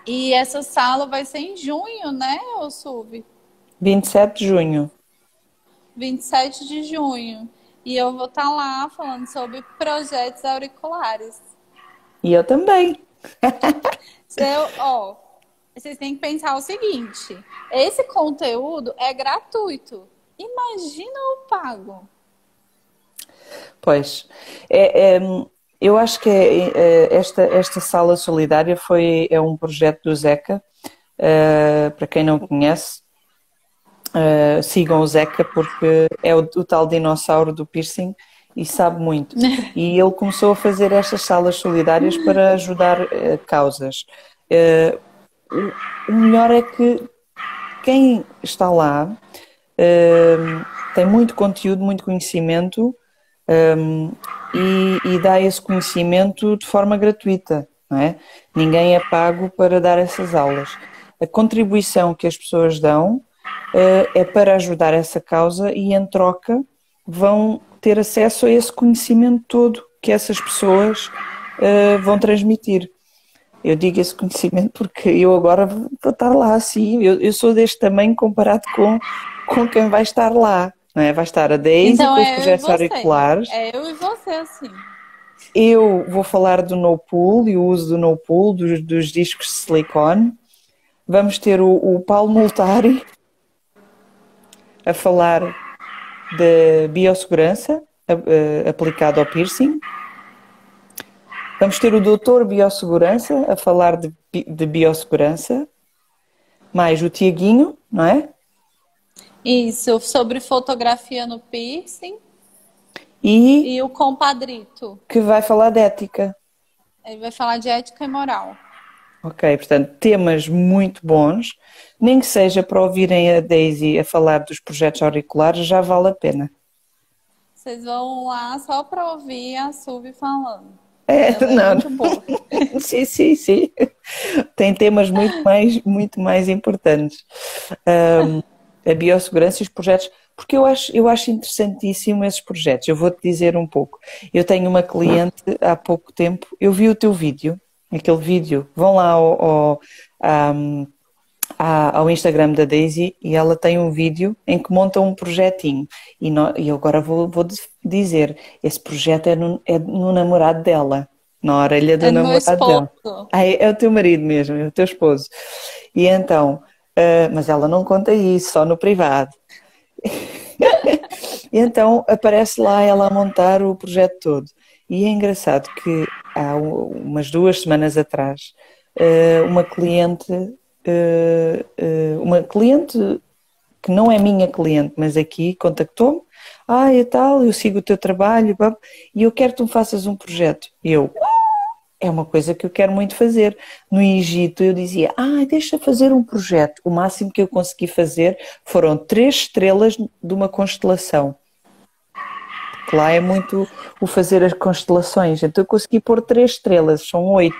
S3: E essa sala vai ser em junho, né, Suvi?
S2: 27 de junho.
S3: 27 de junho. E eu vou estar lá falando sobre projetos auriculares.
S2: E eu também.
S3: Vocês têm que pensar o seguinte: esse conteúdo é gratuito. Imagina o pago.
S2: Pois, eu acho que esta sala solidária é um projeto do Zeca. Para quem não conhece, sigam o Zeca porque é o tal dinossauro do piercing e sabe muito. E ele começou a fazer estas salas solidárias para ajudar causas. O melhor é que quem está lá tem muito conteúdo, muito conhecimento e dá esse conhecimento de forma gratuita, não é? Ninguém é pago para dar essas aulas. A contribuição que as pessoas dão é para ajudar essa causa e, em troca, vão ter acesso a esse conhecimento todo que essas pessoas vão transmitir. Eu digo esse conhecimento porque eu agora vou estar lá assim, eu sou deste tamanho comparado com quem vai estar lá, não é? Vai estar a Daisy
S3: Então
S2: com os projetos auriculares.
S3: É eu e você, assim.
S2: Eu vou falar do no pool e o uso do no pool, dos discos de silicone. Vamos ter o Paulo Multari a falar de biossegurança aplicado ao piercing. Vamos ter o doutor Biossegurança a falar de biossegurança. Mais o Tiaguinho, não é?
S3: Isso, sobre fotografia no piercing.
S2: E
S3: o compadrito.
S2: Que vai falar de ética.
S3: Ele vai falar de ética e moral.
S2: Ok, portanto, temas muito bons. Nem que seja para ouvirem a Daisy a falar dos projetos auriculares, já vale a pena.
S3: Vocês vão lá só para ouvir a Suvi falando.
S2: Não.
S3: Muito boa.
S2: Sim. Tem temas muito mais importantes. A biossegurança e os projetos, porque eu acho interessantíssimo esses projetos. Eu vou-te dizer um pouco. Eu tenho uma cliente há pouco tempo, eu vi o teu vídeo, aquele vídeo, vão lá ao Instagram da Daisy e ela tem um vídeo em que monta um projetinho e eu agora vou dizer, esse projeto é no namorado dela, na orelha do namorado dela. É o teu marido mesmo, é o teu esposo. E então, mas ela não conta isso, só no privado. E então aparece lá ela a montar o projeto todo. E é engraçado que há umas 2 semanas atrás uma cliente que não é minha cliente, mas aqui contactou-me, e tal, eu sigo o teu trabalho e eu quero que tu me faças um projeto. E eu, é uma coisa que eu quero muito fazer. No Egito eu dizia, deixa fazer um projeto. O máximo que eu consegui fazer foram 3 estrelas de uma constelação. Porque lá é muito o fazer as constelações. Então eu consegui pôr 3 estrelas, são 8.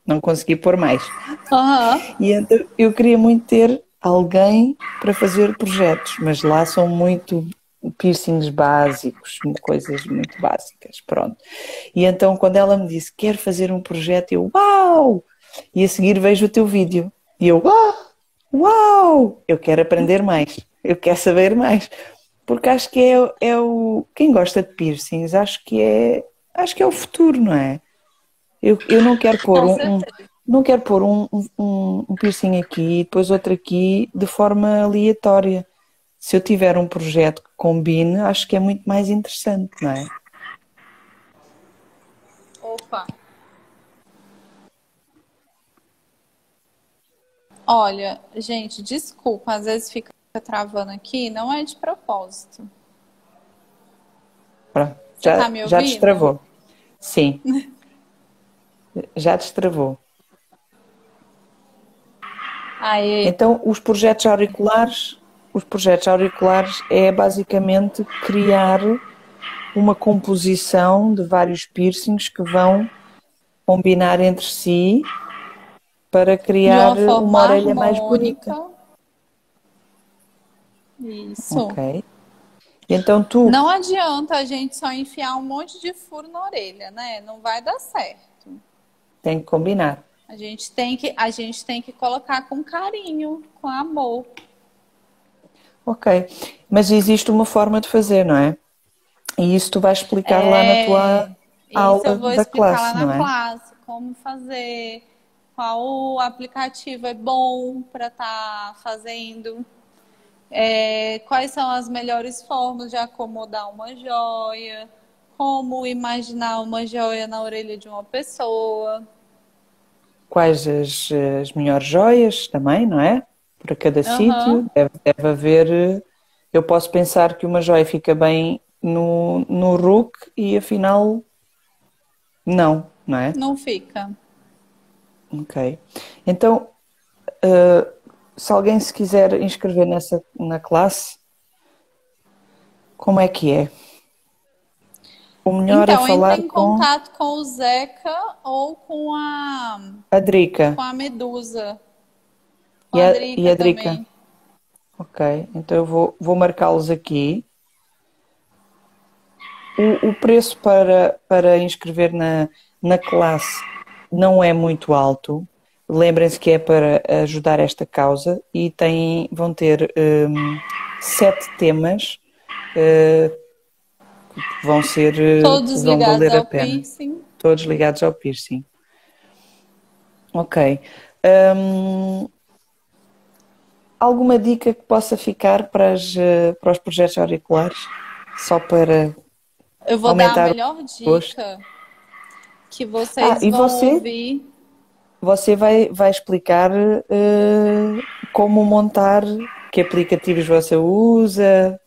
S2: Não consegui pôr mais. E então eu queria muito ter alguém para fazer projetos, mas lá são muito piercings básicos, coisas muito básicas, pronto. E então quando ela me disse, quero fazer um projeto, eu, uau! E a seguir vejo o teu vídeo. E eu, uau! Eu quero aprender mais, eu quero saber mais. Porque acho que é o... Quem gosta de piercings, acho que é o futuro, não é? Eu não quero pôr não quero pôr um piercing aqui e depois outro aqui de forma aleatória. Se eu tiver um projeto que combine, acho que é muito mais interessante, não é?
S3: Opa! Olha, gente, desculpa, às vezes fica travando aqui, não é de propósito.
S2: Pronto,
S3: Você tá me ouvindo?
S2: Já destravou. Sim. Já destravou. Então, os projetos auriculares é basicamente criar uma composição de vários piercings que vão combinar entre si para criar uma orelha mais bonita.
S3: Isso.
S2: Ok. Então
S3: Não adianta a gente só enfiar um monte de furo na orelha, né? Não vai dar certo.
S2: Tem que combinar.
S3: A gente tem que colocar com carinho, com amor.
S2: Ok. Mas existe uma forma de fazer, não é? E isso tu vais explicar lá na
S3: É,
S2: tua
S3: isso eu
S2: aula
S3: vou
S2: da
S3: explicar lá
S2: classe,
S3: na
S2: não é?
S3: classe, como fazer, qual aplicativo é bom para estar fazendo, quais são as melhores formas de acomodar uma joia, como imaginar uma joia na orelha de uma pessoa.
S2: Quais as melhores joias também, não é? Para cada
S3: Aham,
S2: sítio. Deve haver. Eu posso pensar que uma joia fica bem no RUC e afinal não, não é?
S3: não fica.
S2: Ok. Então, eh, se alguém se quiser inscrever na classe, como é que é? O melhor é
S3: Então, entre
S2: falar
S3: em
S2: com
S3: contato com o Zeca ou
S2: a Drica
S3: com a Medusa, com
S2: e
S3: a
S2: a
S3: Drica
S2: Drica.
S3: também.
S2: Ok, então eu vou marcá-los aqui. O preço para inscrever na classe não é muito alto. Lembrem-se que é para ajudar esta causa e vão ter 7 temas que
S3: Todos
S2: vão
S3: ligados
S2: valer a
S3: ao
S2: pena.
S3: piercing.
S2: Todos ligados ao piercing. Ok. Hum, alguma dica que possa ficar para os projetos auriculares? Só para
S3: Eu vou dar a
S2: aumentar o
S3: melhor
S2: gosto.
S3: dica que vocês
S2: E
S3: vão
S2: você?
S3: ouvir.
S2: Você vai explicar como montar, que aplicativos você usa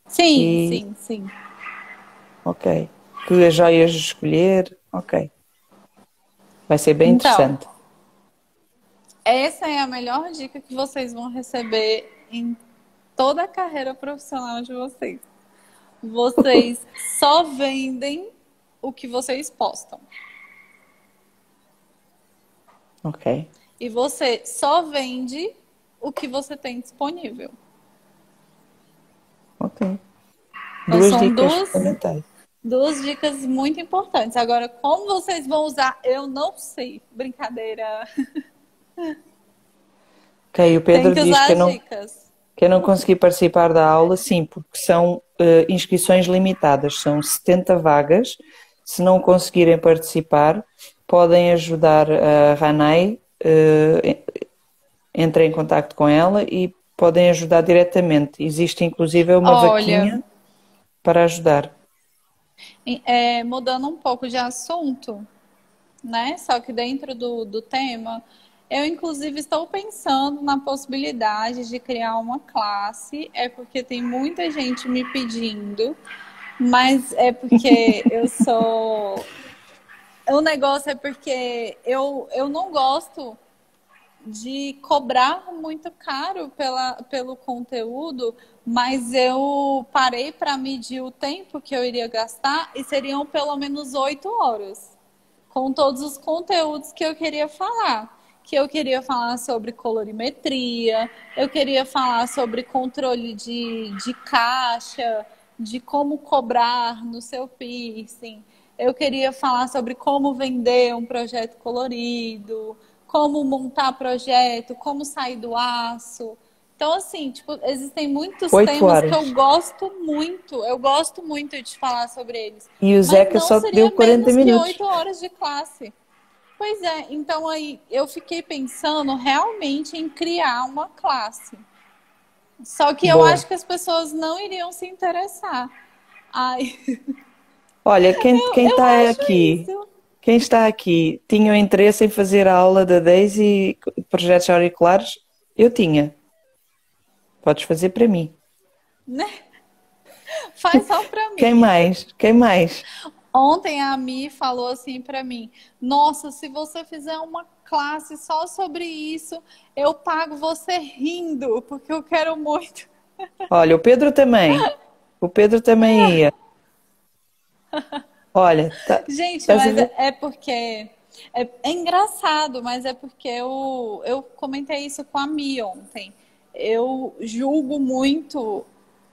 S3: Sim,
S2: e,
S3: sim, sim.
S2: ok, que as joias escolher, ok. Vai ser bem
S3: Então,
S2: interessante.
S3: essa é a melhor dica que vocês vão receber em toda a carreira profissional de vocês. Vocês só vendem o que vocês postam.
S2: Ok,
S3: E você só vende o que você tem disponível.
S2: ok.
S3: Então,
S2: Duas
S3: são
S2: dicas
S3: duas,
S2: fundamentais.
S3: duas dicas muito importantes. Agora, como vocês vão usar, eu não sei. Brincadeira.
S2: Ok, o
S3: Tem
S2: Pedro
S3: que
S2: diz
S3: usar as dicas.
S2: que eu não consegui participar da aula, sim, porque são inscrições limitadas, são 70 vagas. Se não conseguirem participar, podem ajudar a Ranai, entrem em contacto com ela e podem ajudar diretamente. Existe inclusive uma
S3: Olha,
S2: vaquinha para ajudar.
S3: mudando um pouco de assunto, né? Só que dentro do tema, eu inclusive estou pensando na possibilidade de criar uma classe. É porque tem muita gente me pedindo, mas é porque eu sou. O negócio é porque eu não gosto de cobrar muito caro pelo conteúdo, mas eu parei para medir o tempo que eu iria gastar e seriam pelo menos 8 horas, com todos os conteúdos que eu queria falar. Que eu queria falar sobre colorimetria, eu queria falar sobre controle de caixa, de como cobrar no seu piercing. Eu queria falar sobre como vender um projeto colorido, como montar projeto, como sair do aço. Então, assim, tipo, existem muitos
S2: 8
S3: temas que
S2: horas.
S3: eu gosto muito de falar sobre eles,
S2: E o
S3: mas
S2: Zeca
S3: não
S2: só te deu
S3: seria
S2: 40
S3: menos que
S2: minutos.
S3: 8 horas de classe. Pois é, então aí eu fiquei pensando realmente em criar uma classe. Só que eu
S2: Boa.
S3: acho que as pessoas não iriam se interessar. Ai,
S2: Olha, quem
S3: eu
S2: está
S3: acho
S2: aqui,
S3: isso,
S2: quem está aqui, tinha o interesse em fazer a aula da Daisy de projetos auriculares? Eu tinha. Podes fazer para mim.
S3: né? Faz só pra
S2: Quem
S3: mim.
S2: mais? Quem mais?
S3: Ontem a Mi falou assim pra mim: Nossa, se você fizer uma classe só sobre isso, eu pago você rindo, porque eu quero muito.
S2: Olha, o Pedro também. O Pedro também ia. Olha,
S3: Gente,
S2: estás a
S3: mas
S2: ver?
S3: é porque. É engraçado, mas é porque eu comentei isso com a Mi ontem. Eu julgo muito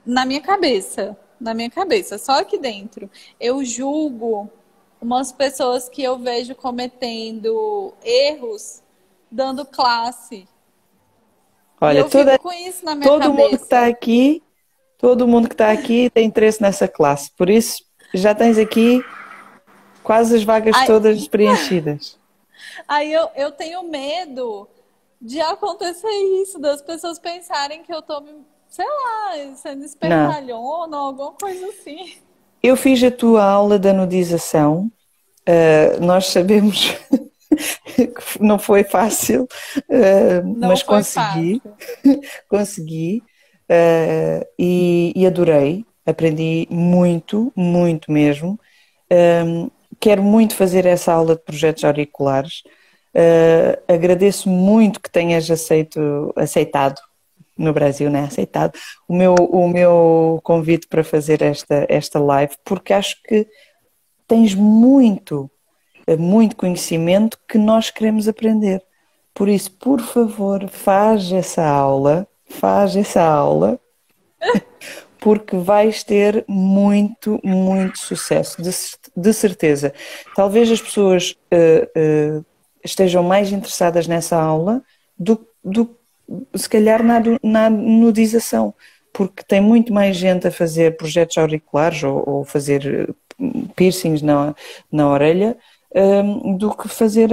S3: na minha cabeça. Na minha cabeça, só aqui dentro. Eu julgo umas pessoas que eu vejo cometendo erros dando classe. E
S2: Olha,
S3: eu fico com isso na minha
S2: todo mundo que está
S3: cabeça.
S2: aqui, todo mundo que está aqui tem interesse nessa classe. Por isso, já tens aqui quase as vagas
S3: Aí,
S2: todas preenchidas.
S3: aí eu tenho medo de acontecer isso, das pessoas pensarem que eu tô, sei lá, sendo
S2: Não.
S3: espertalhona ou alguma coisa assim.
S2: Eu fiz a tua aula da nudização. Nós sabemos que não foi fácil,
S3: Não
S2: mas
S3: foi
S2: consegui.
S3: fácil.
S2: Consegui, e adorei. Aprendi muito, muito mesmo. Quero muito fazer essa aula de projetos auriculares. Agradeço muito que tenhas aceitado no Brasil, né? Aceitado o meu convite para fazer esta live, porque acho que tens muito conhecimento que nós queremos aprender. Por isso, por favor, faz essa aula, porque vais ter muito, muito sucesso, de certeza. Talvez as pessoas estejam mais interessadas nessa aula do se calhar na nudização, porque tem muito mais gente a fazer projetos auriculares ou fazer piercings na orelha do que fazer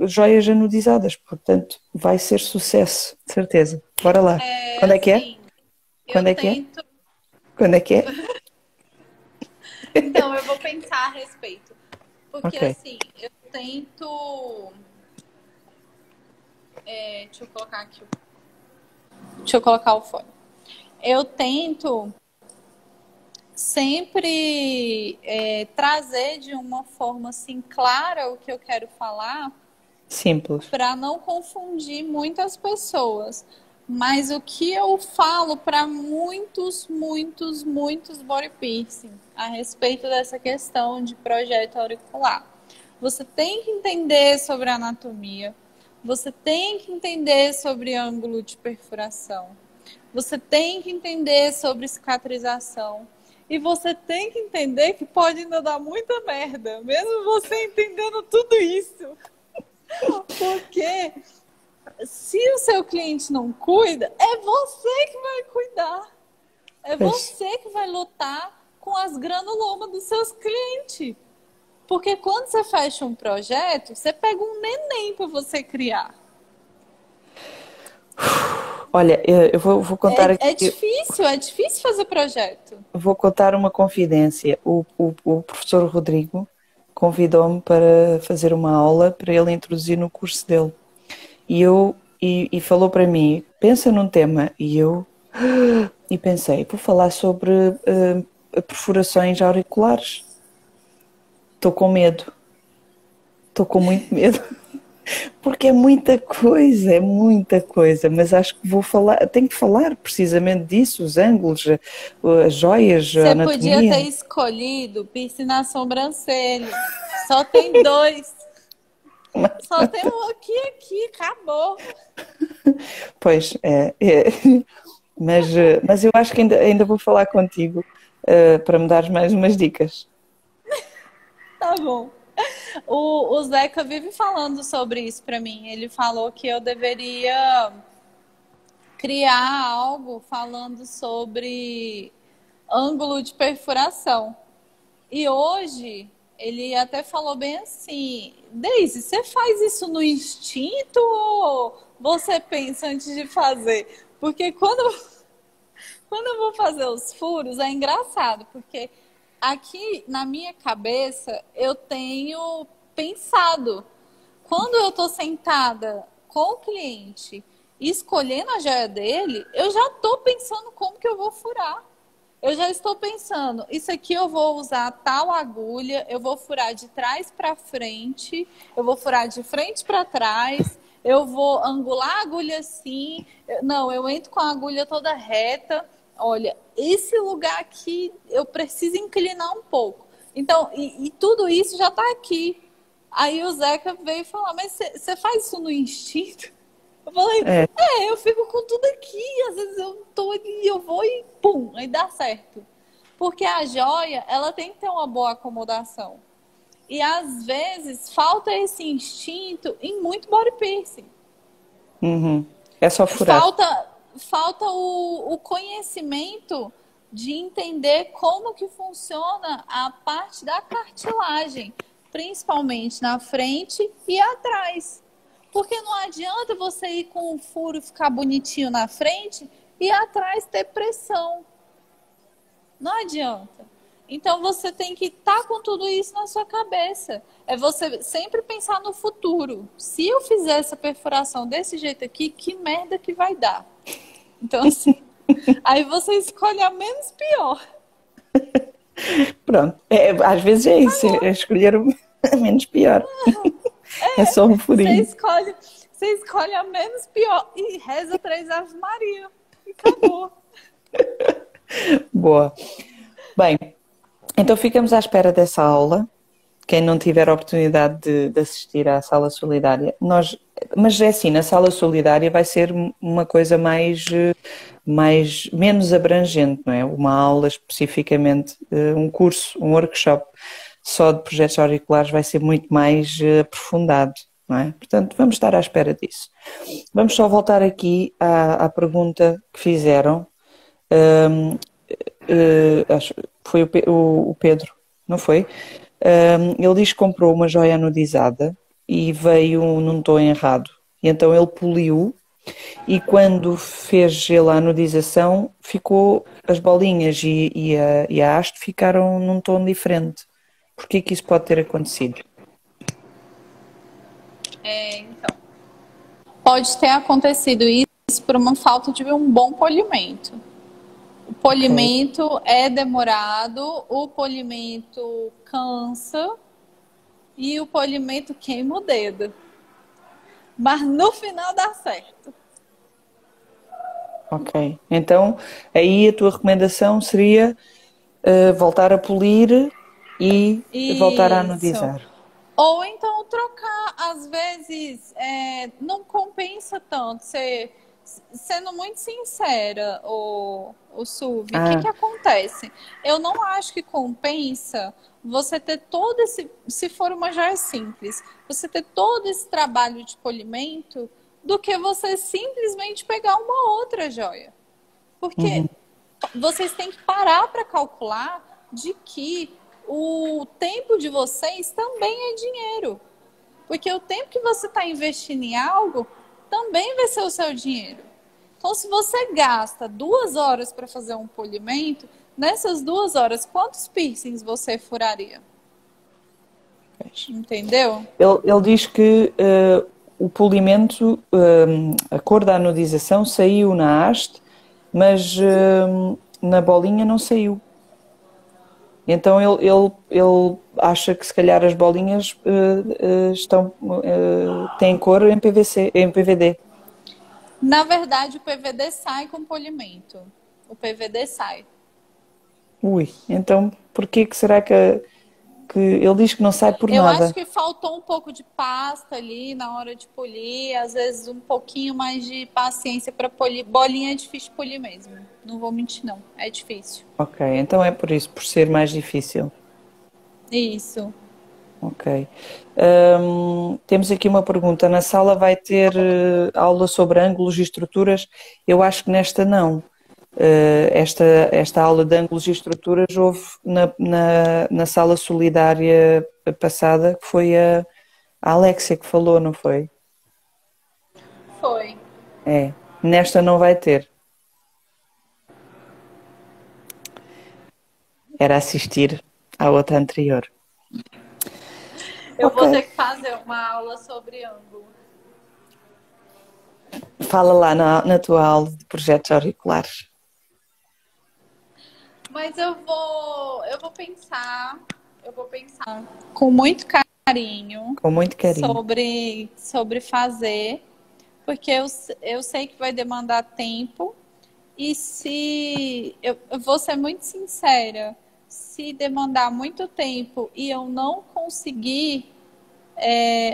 S2: joias anudizadas. Portanto, vai ser sucesso, de certeza. Bora lá.
S3: É
S2: Quando é que é?
S3: assim, eu
S2: Quando é que é?
S3: tento.
S2: Quando é que é?
S3: Então, eu vou pensar a respeito. Porque
S2: Ok.
S3: assim, eu tento. Deixa eu colocar aqui. Deixa eu colocar o fone. Eu tento sempre trazer de uma forma assim clara o que eu quero falar
S2: Simples.
S3: para não confundir muitas pessoas. Mas o que eu falo para muitos, muitos, muitos body piercing a respeito dessa questão de projeto auricular. Você tem que entender sobre anatomia, você tem que entender sobre ângulo de perfuração, você tem que entender sobre cicatrização. E você tem que entender que pode ainda dar muita merda, mesmo você entendendo tudo isso. Porque se o seu cliente não cuida, é você que vai cuidar. É você que vai lutar com as granulomas dos seus clientes. Porque quando você fecha um projeto, você pega um neném para você criar.
S2: Olha, eu vou contar aqui.
S3: É difícil fazer projeto.
S2: Vou contar uma confidência. O professor Rodrigo convidou-me para fazer uma aula para ele introduzir no curso dele. E falou para mim, pensa num tema. E pensei, vou falar sobre perfurações auriculares. Estou com medo. Estou com muito medo. Porque é muita coisa, mas acho que vou falar, tenho que falar precisamente disso, os ângulos, as joias, a
S3: Você podia ter
S2: anatomia.
S3: escolhido piercing na sobrancelha. Só tem dois. Só tem um aqui, acabou.
S2: Pois, mas eu acho que ainda vou falar contigo para me dares mais umas dicas.
S3: Tá bom. O Zeca vive falando sobre isso pra mim. Ele falou que eu deveria criar algo falando sobre ângulo de perfuração. E hoje ele até falou bem assim: Deise, você faz isso no instinto ou você pensa antes de fazer? Porque quando eu vou fazer os furos é engraçado, porque aqui na minha cabeça eu tenho pensado. Quando eu tô sentada com o cliente escolhendo a joia dele, eu já tô pensando como que eu vou furar. Eu já estou pensando, isso aqui eu vou usar tal agulha, eu vou furar de trás para frente, eu vou furar de frente para trás, eu vou angular a agulha assim. Não, eu entro com a agulha toda reta. Olha, esse lugar aqui eu preciso inclinar um pouco. Então, e tudo isso já está aqui. Aí o Zeca veio falar, mas você faz isso no instinto? Eu falei,
S2: É,
S3: eu fico com tudo aqui, às vezes eu tô ali, eu vou e pum, aí dá certo. Porque a joia, ela tem que ter uma boa acomodação. E às vezes falta esse instinto em muito body piercing.
S2: uhum. É só furar.
S3: Falta o conhecimento de entender como que funciona a parte da cartilagem, principalmente na frente e atrás. Porque não adianta você ir com um furo ficar bonitinho na frente e atrás ter pressão. Não adianta. Então você tem que estar com tudo isso na sua cabeça. É você sempre pensar no futuro. Se eu fizer essa perfuração desse jeito aqui, que merda que vai dar? Então, assim, aí você escolhe a menos pior.
S2: Pronto. Às vezes é isso, é escolher o menos pior. É só um furinho.
S3: Você escolhe a menos pior e reza 3 Ave Maria. E acabou.
S2: Boa. Bem, então ficamos à espera dessa aula. Quem não tiver a oportunidade de assistir à sala solidária, mas é assim, na sala solidária vai ser uma coisa menos abrangente, não é? Uma aula especificamente, um curso, um workshop só de projetos auriculares vai ser muito mais aprofundado, não é? Portanto, vamos estar à espera disso. Vamos só voltar aqui à pergunta que fizeram. Foi o Pedro, não foi? Ele diz que comprou uma joia anodizada e veio num tom errado. E então ele poliu e quando fez ele a anodização, ficou as bolinhas e a haste ficaram num tom diferente. Por que isso pode ter acontecido?
S3: Então, pode ter acontecido isso por uma falta de um bom polimento. O polimento é demorado, o polimento cansa e o polimento queima o dedo. Mas no final dá certo.
S2: Ok. Então, aí a tua recomendação seria voltar a polir e voltar a anodizar.
S3: Ou então trocar. Às vezes não compensa tanto. Sendo muito sincera, o Suvi, o que acontece? Eu não acho que compensa você ter todo esse, se for uma joia simples, você ter todo esse trabalho de polimento do que você simplesmente pegar uma outra joia. Porque vocês têm que parar para calcular de que o tempo de vocês também é dinheiro. Porque o tempo que você está investindo em algo também vai ser o seu dinheiro. Então, se você gasta 2 horas para fazer um polimento, nessas 2 horas, quantos piercings você furaria? Entendeu?
S2: Ele diz que o polimento, a cor da anodização saiu na haste, mas na bolinha não saiu. Então ele acha que se calhar as bolinhas têm cor em PVC, em PVD.
S3: Na verdade, o PVD sai com polimento. O PVD sai.
S2: Ui, então por que será que ele diz que não sai por nada?
S3: Eu acho que faltou um pouco de pasta ali na hora de polir, às vezes um pouquinho mais de paciência para polir. Bolinha é difícil de polir mesmo. Não vou mentir, não. É difícil.
S2: Ok, então é por isso, por ser mais difícil.
S3: Isso.
S2: Ok. Temos aqui uma pergunta. Na sala vai ter aula sobre ângulos e estruturas? Eu acho que nesta não. Esta aula de ângulos e estruturas houve na sala solidária passada, que foi a Alexia que falou, não foi?
S3: Foi.
S2: Nesta não vai ter. Era assistir à outra anterior.
S3: Eu vou ter que fazer uma aula sobre ângulo.
S2: Fala lá na tua aula de projetos auriculares.
S3: Mas eu vou pensar com muito carinho.
S2: Com muito carinho.
S3: Sobre fazer, porque eu sei que vai demandar tempo. E se eu vou ser muito sincera, se demandar muito tempo e eu não conseguir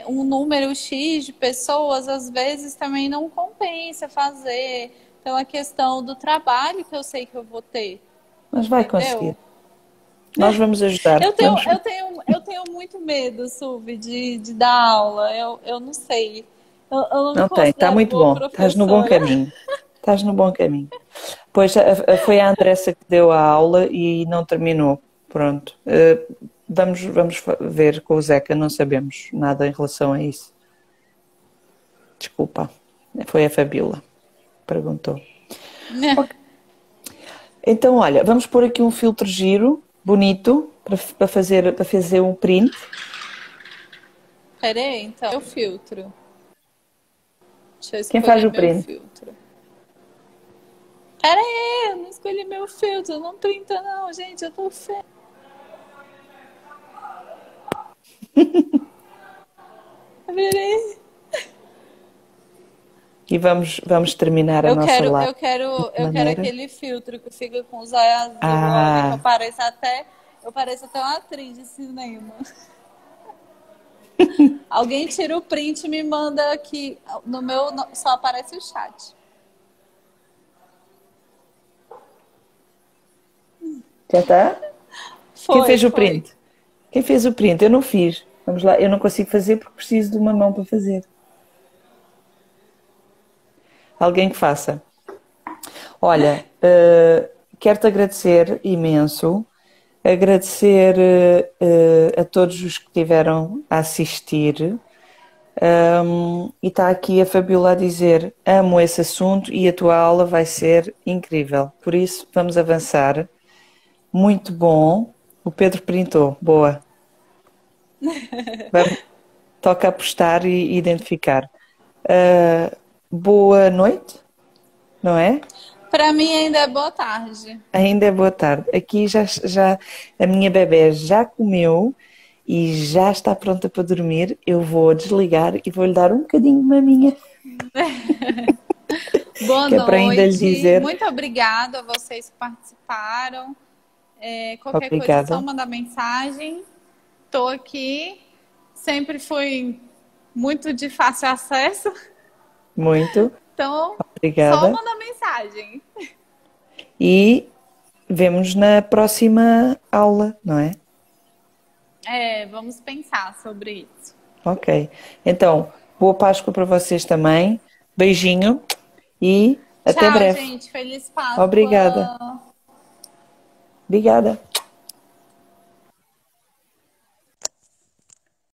S3: um número X de pessoas, às vezes também não compensa fazer pela questão do trabalho que eu sei que eu vou ter.
S2: Mas vai conseguir. Nós vamos ajudar.
S3: Eu tenho muito medo, Suvi, de dar aula. Eu não sei. Eu não me
S2: Não tem, está
S3: considero
S2: muito
S3: boa
S2: bom. Estás no bom
S3: professora.
S2: caminho. Estás no bom caminho. Pois foi a Andressa que deu a aula e não terminou. Pronto. Vamos ver com o Zeca, não sabemos nada em relação a isso. Desculpa. Foi a Fabiola que perguntou. Então, olha, vamos pôr aqui um filtro giro, bonito, para fazer um print.
S3: Peraí, então. Meu filtro. Deixa eu
S2: Quem faz
S3: escolher
S2: o
S3: meu
S2: print?
S3: filtro. Peraí, eu não escolhi meu filtro. Não printa, não, gente. Eu tô feia. Peraí.
S2: E vamos terminar a
S3: Eu
S2: nossa
S3: quero,
S2: live
S3: eu quero,
S2: de
S3: eu quero
S2: maneira.
S3: aquele filtro que fica com os olhos azul, olha, que
S2: Ah,
S3: eu pareço até uma atriz de cinema. Alguém tira o print e me manda aqui. No meu só aparece o chat.
S2: já está? Quem
S3: Foi,
S2: fez o
S3: foi.
S2: print? Quem fez o print? Eu não fiz. Vamos lá, eu não consigo fazer porque preciso de uma mão para fazer. Alguém que faça. Olha, quero-te agradecer imenso, agradecer a todos os que estiveram a assistir. E está aqui a Fabiola a dizer: amo esse assunto e a tua aula vai ser incrível. Por isso, vamos avançar. Muito bom. O Pedro printou. Boa. Vamos, toca apostar e identificar. Boa noite, não é?
S3: Para mim ainda é boa tarde.
S2: Ainda é boa tarde. Aqui já a minha bebé já comeu e já está pronta para dormir. Eu vou desligar e vou-lhe dar um bocadinho de maminha.
S3: Boa
S2: Que é para ainda lhe
S3: noite.
S2: dizer.
S3: Muito obrigada a vocês que participaram. Qualquer coisa, é só
S2: Obrigada.
S3: mandar mensagem. Estou aqui. Sempre fui muito de fácil acesso.
S2: Muito.
S3: Então, só
S2: Obrigada.
S3: mandar mensagem.
S2: E vemos na próxima aula, não é?
S3: Vamos pensar sobre isso.
S2: Ok. Então, boa Páscoa para vocês também. Beijinho e até
S3: Tchau,
S2: breve.
S3: gente. Feliz Páscoa.
S2: Obrigada. Obrigada.